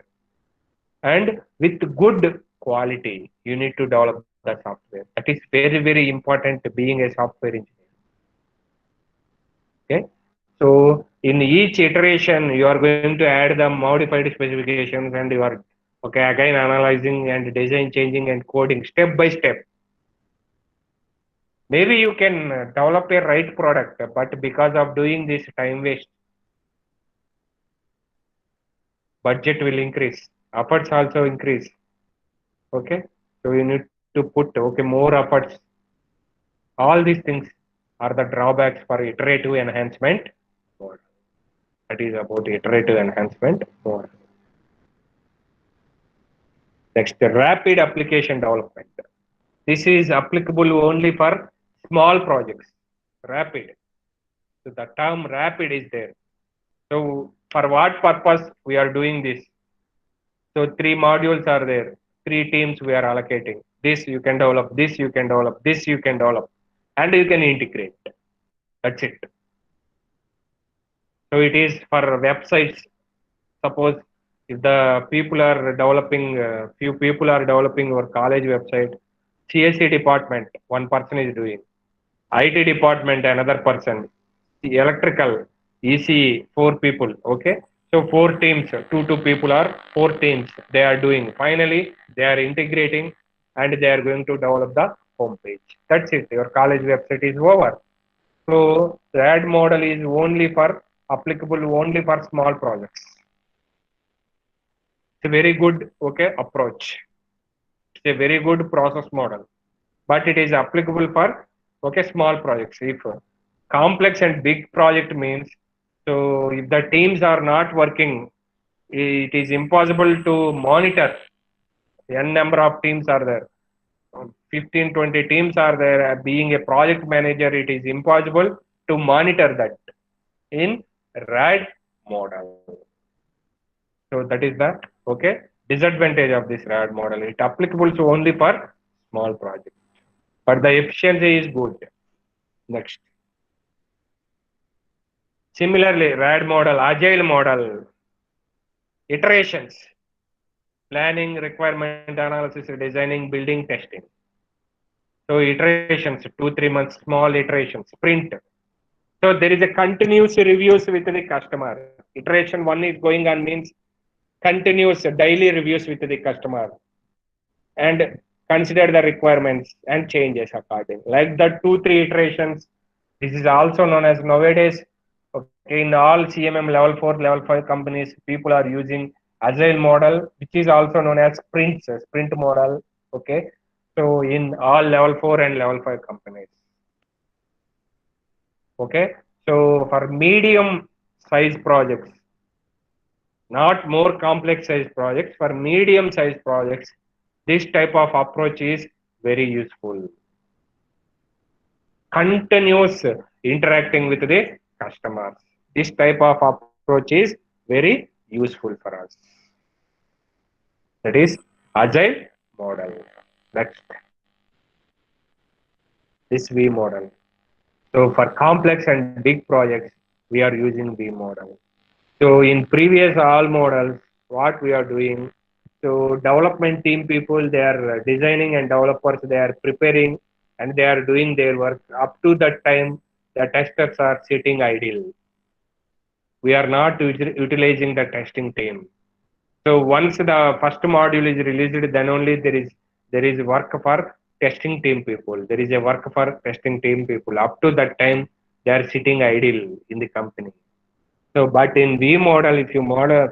F: and with good quality, you need to develop the software. That is very, very important being a software engineer. Okay, so in each iteration, you are going to add the modified specifications, and you are again analyzing and design changing and coding step by step. Maybe you can develop a right product, but because of doing this time waste, budget will increase, efforts also increase. Okay, so you need to put more efforts. All these things are the drawbacks for iterative enhancement model. That is about iterative enhancement model. Next, rapid application development. This is applicable only for small projects. Rapid. So the term rapid is there. So for what purpose we are doing this? So 3 modules are there. 3 teams we are allocating. This you can develop, this you can develop, this you can develop, and you can integrate. That's it. So it is for websites. Suppose if the people are developing, few people are developing your college website, CSE department, one person is doing. IT department, another person. The electrical, ECE, 4 people. Okay. So 4 teams, 2 people are 4 teams. They are doing. Finally, they are integrating and they are going to develop the home page. That's it. Your college website is over. So RAD model is only for applicable only for small projects. It's a very good approach. It's a very good process model, but it is applicable for small projects. If complex and big project means, so if the teams are not working, it is impossible to monitor. N number of teams are there, 15-20 teams are there. Being a project manager, it is impossible to monitor that in RAD model. So that is the disadvantage of this RAD model. It applicable to only for small projects, but the efficiency is good. Next, similarly, RAD model, agile model, iterations, planning, requirement analysis, designing, building, testing. So iterations, 2-3 months, small iterations, sprint. So there is a continuous reviews with the customer. Iteration 1 is going on means continuous daily reviews with the customer and consider the requirements and changes according. Like the 2-3 iterations, this is also known as nowadays. In all CMM level 4, level 5 companies, people are using agile model, which is also known as sprint model. Okay, so in all level 4 and level 5 companies. Okay, so for medium size projects, not more complex size projects, for medium size projects, this type of approach is very useful. Continuous interacting with the customers. This type of approach is very useful for us. That is agile model. Next, this V model. So for complex and big projects, we are using V model. So in previous all models, what we are doing, So development team people, they are designing, and developers, they are preparing and they are doing their work. Up to that time, the testers are sitting idle. We are not utilizing the testing team. So once the first module is released, then only there is work for testing team people. There is a work for testing team people. Up to that time, they are sitting idle in the company. So, but in V model, if you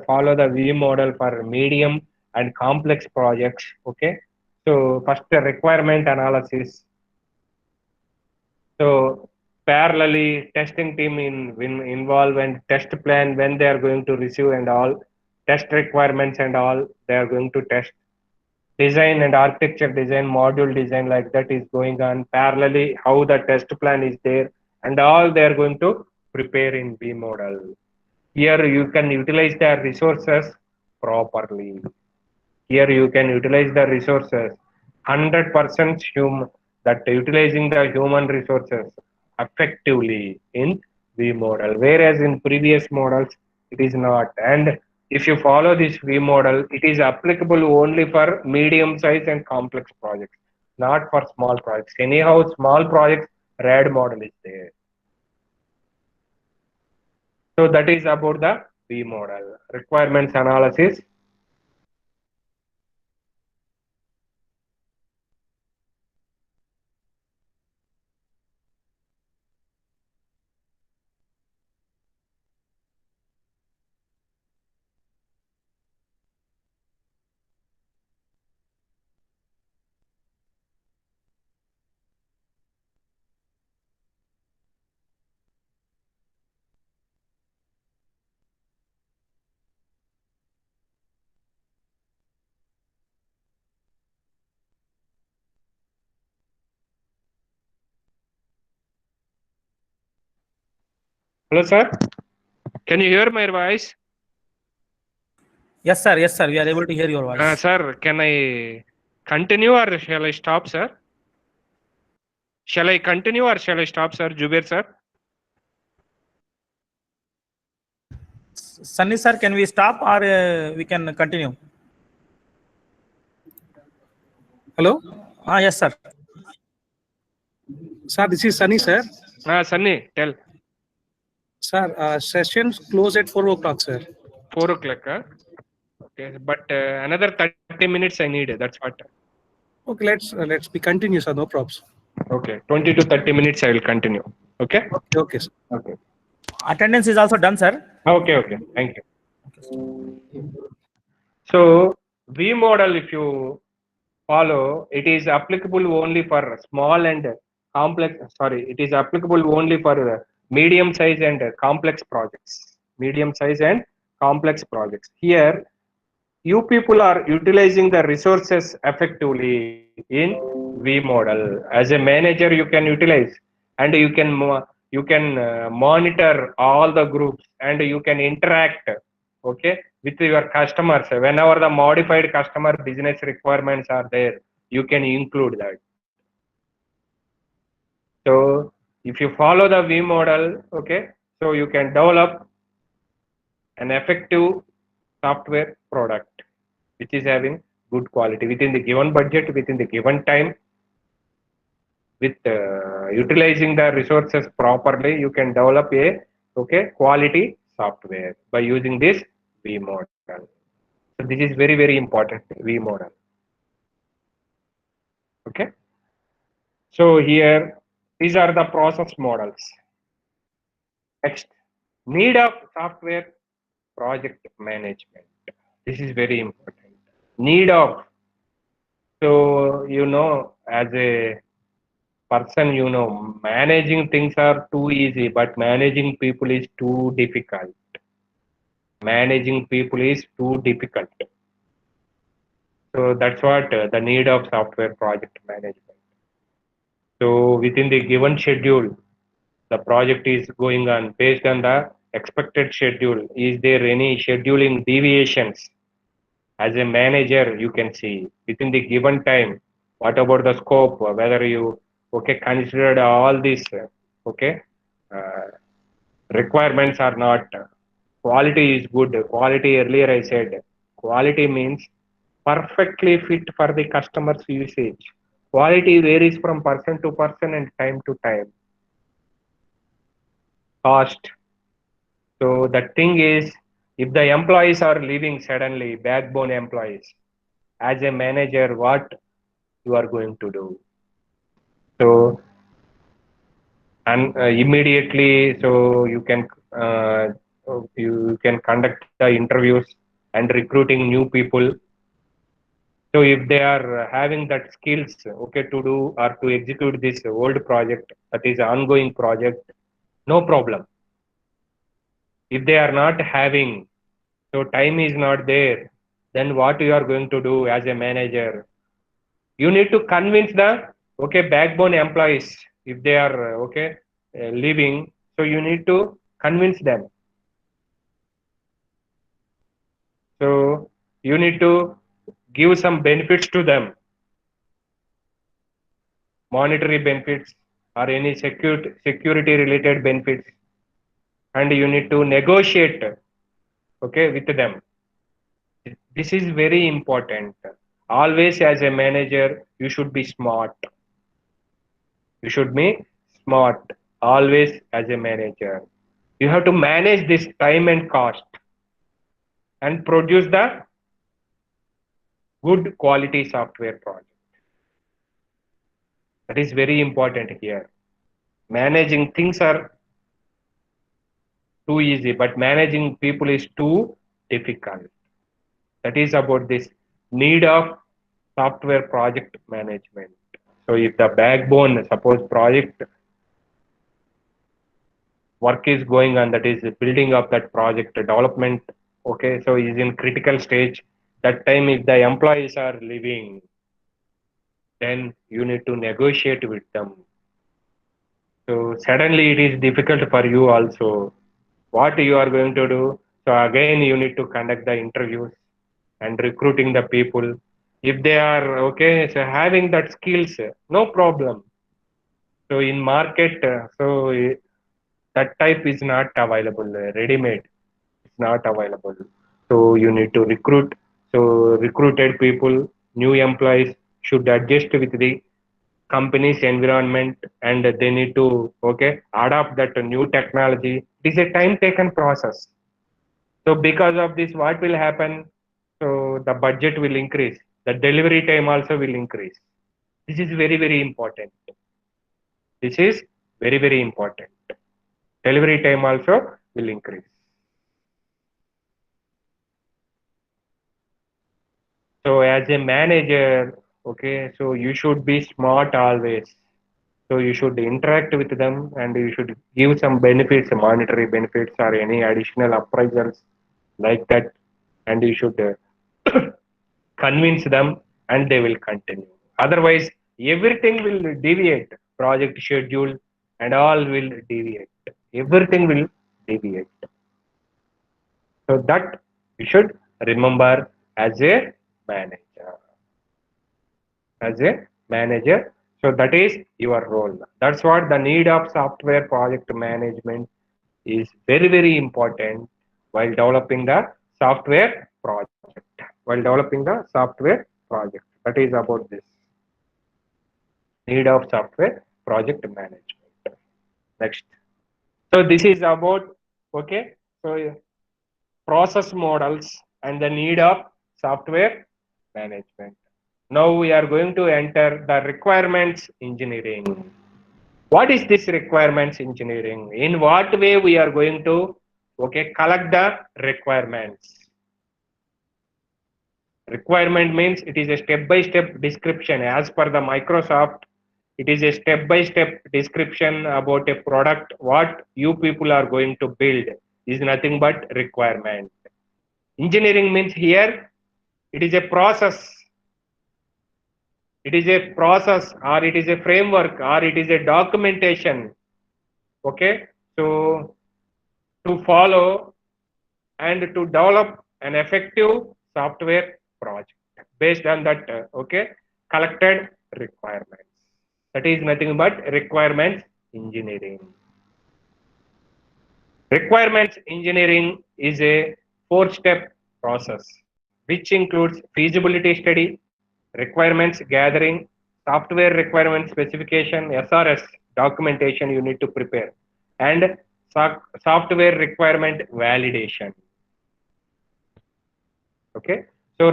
F: follow the V model for medium and complex projects, okay. So first the requirement analysis. So parallelly testing team in involve and test plan when they are going to receive and all test requirements and all they are going to test design and architecture design module design like that is going on parallelly how the test plan is there and all they are going to prepare in V model. Here you can utilize the resources properly. Here you can utilize the resources 100% that utilizing the human resources effectively in V model. Whereas in previous models, it is not. And if you follow this V model, it is applicable only for medium size and complex projects, not for small projects. Anyhow, small projects, RAD model is there. So that is about the V model. Requirements analysis. Hello, sir. Can you hear my voice?
E: Yes, sir. Yes, sir. We are able to hear your voice.
F: Sir, can I continue or shall I stop, sir? Shall I continue or shall I stop, sir? Jubair, sir?
E: Sunny, sir, can we stop or we can continue?
D: Hello?
E: Yes, sir.
D: Sir, this is Sunny, sir.
F: Sunny, tell.
D: Sir, sessions close at 4 o'clock, sir.
F: 4 o'clock, huh? Okay, but another 30 minutes I need. That's what.
D: Okay, let's be continuous, sir. No problems.
F: Okay, 20 to 30 minutes I will continue. Okay?
D: Okay, sir.
F: Okay.
E: Attendance is also done, sir.
F: Okay. Thank you. So, V model, if you follow, it is applicable only for small and complex. Sorry, it is applicable only for medium size and complex projects. Medium size and complex projects. Here, you people are utilizing the resources effectively in V model. As a manager, you can utilize and you can monitor all the groups and you can interact, okay, with your customers. Whenever the modified customer business requirements are there, you can include that. So if you follow the V model, okay, so you can develop an effective software product which is having good quality within the given budget, within the given time, with utilizing the resources properly. You can develop a quality software by using this V model. So this is very, very important, V model. Okay. So here, these are the process models. Next, need of software project management. This is very important. Need of. So, as a person, managing things are too easy, but managing people is too difficult. Managing people is too difficult. So that's what the need of software project management. So within the given schedule, the project is going on based on the expected schedule. Is there any scheduling deviations? As a manager, you can see within the given time, what about the scope, whether you considered all these requirements are not. Quality is good. Quality, earlier I said, quality means perfectly fit for the customer's usage. Quality varies from person to person and time to time. Cost. So the thing is, if the employees are leaving suddenly, backbone employees, as a manager, what you are going to do? So, and immediately, so uh, you can conduct the interviews and recruiting new people. So if they are having that skills, okay, to do or to execute this old project, that is ongoing project, no problem. If they are not having, so time is not there, then what you are going to do as a manager? You need to convince the, okay, backbone employees, if they are, okay, leaving, so you need to convince them. So you need to give some benefits to them, monetary benefits or any security related benefits, and you need to negotiate, okay, with them. This is very important. Always as a manager, you should be smart. You should be smart always as a manager. You have to manage this time and cost and produce the good quality software project. That is very important here. Managing things are too easy, but managing people is too difficult. That is about this need of software project management. So if the backbone, suppose project work is going on, that is building up that project development, okay, so is in critical stage, that time if the employees are leaving, then you need to negotiate with them. So suddenly it is difficult for you also. What you are going to do? So again, you need to conduct the interviews and recruiting the people. If they are okay, so having that skills, no problem. So in market, that type is not available. Ready-made, it's not available. So you need to recruit. So recruited people, new employees should adjust with the company's environment, and they need to, okay, adopt that new technology. It is a time taken process. So because of this, what will happen? So the budget will increase. The delivery time also will increase. This is very, very important. This is very, very important. Delivery time also will increase. So as a manager, okay, so you should be smart always. So you should interact with them and you should give some benefits, monetary benefits or any additional appraisals like that. And you should convince them and they will continue. Otherwise, everything will deviate. Project schedule and all will deviate. Everything will deviate. So that you should remember as a manager. As a manager. So that is your role. That's what the need of software project management is very, very important while developing the software project. While developing the software project. That is about this. Need of software project management. Next. So this is about, okay, so process models and the need of software management. Now we are going to enter the requirements engineering. What is this requirements engineering? In what way we are going to, okay, collect the requirements? Requirement means it is a step-by-step description as per the Microsoft. It is a step-by-step description about a product. What you people are going to build is nothing but requirement. Engineering means here it is a process. It is a process or it is a framework or it is a documentation. Okay, so to follow and to develop an effective software project based on that, okay, collected requirements. That is nothing but requirements engineering. Requirements engineering is a 4-step process. which includes feasibility study, requirements gathering, software requirement specification, SRS documentation you need to prepare, and software requirement validation. Okay, so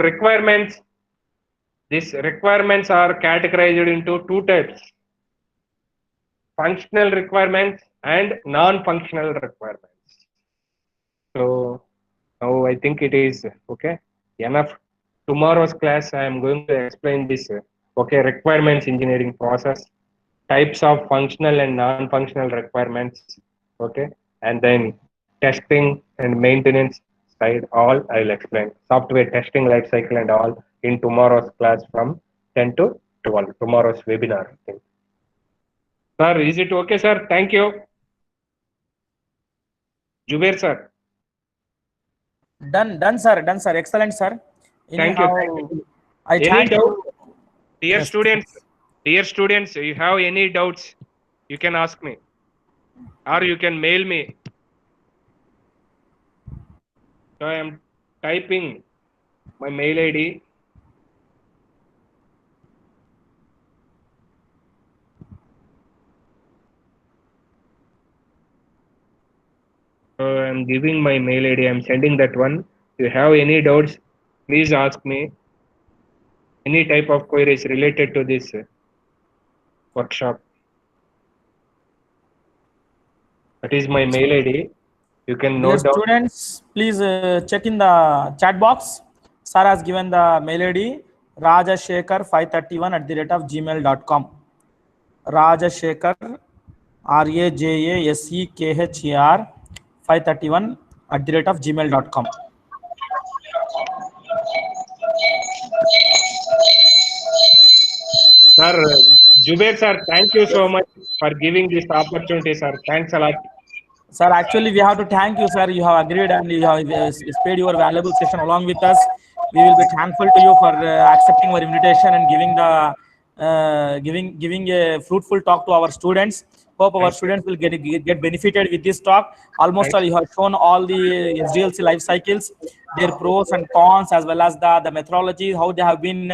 F: these requirements are categorized into two types: functional requirements and non-functional requirements. So now I think it is okay enough. Tomorrow's class I am going to explain this requirements engineering process, types of functional and non-functional requirements, okay, and then testing and maintenance side, all I will explain. Software testing life cycle and all in tomorrow's class from 10 to 12, tomorrow's webinar. Sir, is it okay, sir? Thank you. Jubair, sir.
E: Done, sir. Excellent, sir.
F: Thank you.
E: I
F: Any
E: thank
F: doubt?
E: you.
F: Dear
E: Yes,
F: students, you have any doubts, you can ask me, or you can mail me. So I am typing my mail ID. So I am giving my mail ID. I am sending that one. If you have any doubts, please ask me. Any type of queries related to this workshop. That is my mail ID. You can
E: Dear
F: note down.
E: students, please check in the chat box. Sir has given the mail ID rajashekar531@gmail.com. Rajashekar, RAJASEKHAR 531@gmail.com.
F: Sir, Jubair sir, thank you so much for giving this opportunity, sir. Thanks a lot.
E: Sir, actually, we have to thank you, sir. You have agreed and you have spared your valuable session along with us. We will be thankful to you for accepting our invitation and giving a fruitful talk to our students. Hope our students will get benefited with this talk. Almost all you have shown all the SDLC life cycles, their pros and cons, as well as the methodology, how they have been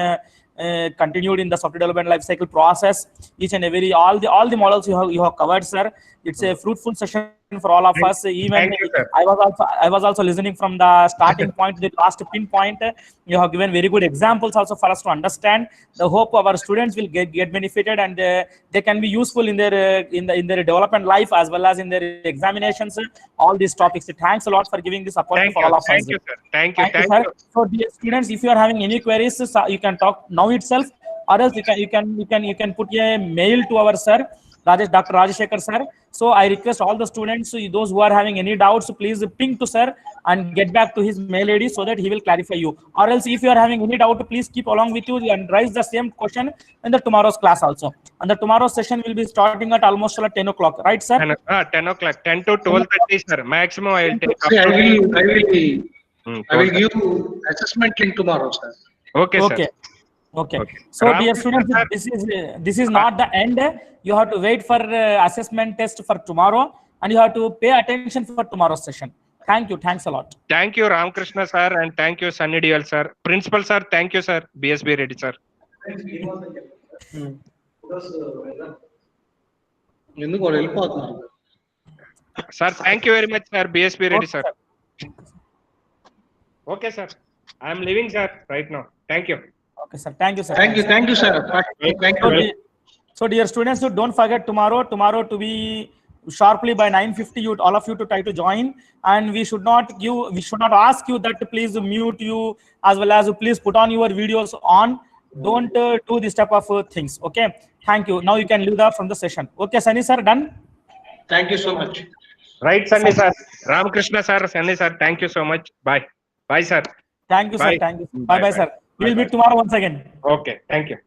E: continued in the software development life cycle process. Each and every all the models you have covered, sir. It's a fruitful session for all of us. Even
F: you, sir.
E: I was also listening from the starting point to the last pinpoint. You have given very good examples also for us to understand. The hope our students will get benefited and they can be useful in their development life as well as in their examinations. All these topics. Thanks a lot for giving this opportunity for all of us.
F: Thank you, sir. Thank you,
E: sir. So, dear students, if you are having any queries, you can talk now itself, or else you can put a mail to our sir, Dr. Rajashekar sir. So I request all the students, those who are having any doubts, please ping to sir and get back to his mail ID so that he will clarify you. Or else, if you are having any doubt, please keep along with you and raise the same question in the tomorrow's class also. And the tomorrow's session will be starting at almost at 10 o'clock, right, sir?
F: 10 o'clock, 10 to 12:30, sir. Maximum I will take.
H: See, I will give assessment link tomorrow, sir.
F: Okay, sir.
E: Okay. So, dear students, this is not the end. You have to wait for assessment test for tomorrow, and you have to pay attention for tomorrow's session. Thank you. Thanks a lot.
F: Thank you, Ramakrishna sir, and thank you, Sunny Diyal sir. Principal sir, thank you, sir. BSB Reddy sir. Sir, thank you very much, sir. BSB Reddy sir. Okay, sir. I am leaving, sir, right now. Thank you.
E: Okay, sir. Thank you, sir.
H: Thank you, sir. Thank you.
E: So, dear students, don't forget tomorrow to be sharply by 9:50. All of you to try to join, and we should not ask you that to please mute you as well as please put on your videos on. Don't do this type of things. Okay. Thank you. Now you can leave from the session. Okay, Sunny sir, done.
H: Thank you so much.
F: Right, Sunny sir. Ramakrishna sir, Sunny sir. Thank you so much. Bye. Bye, sir.
E: Thank you,
F: Bye.
E: sir. Thank you. Bye, sir. We'll meet tomorrow once again.
F: Okay. Thank you.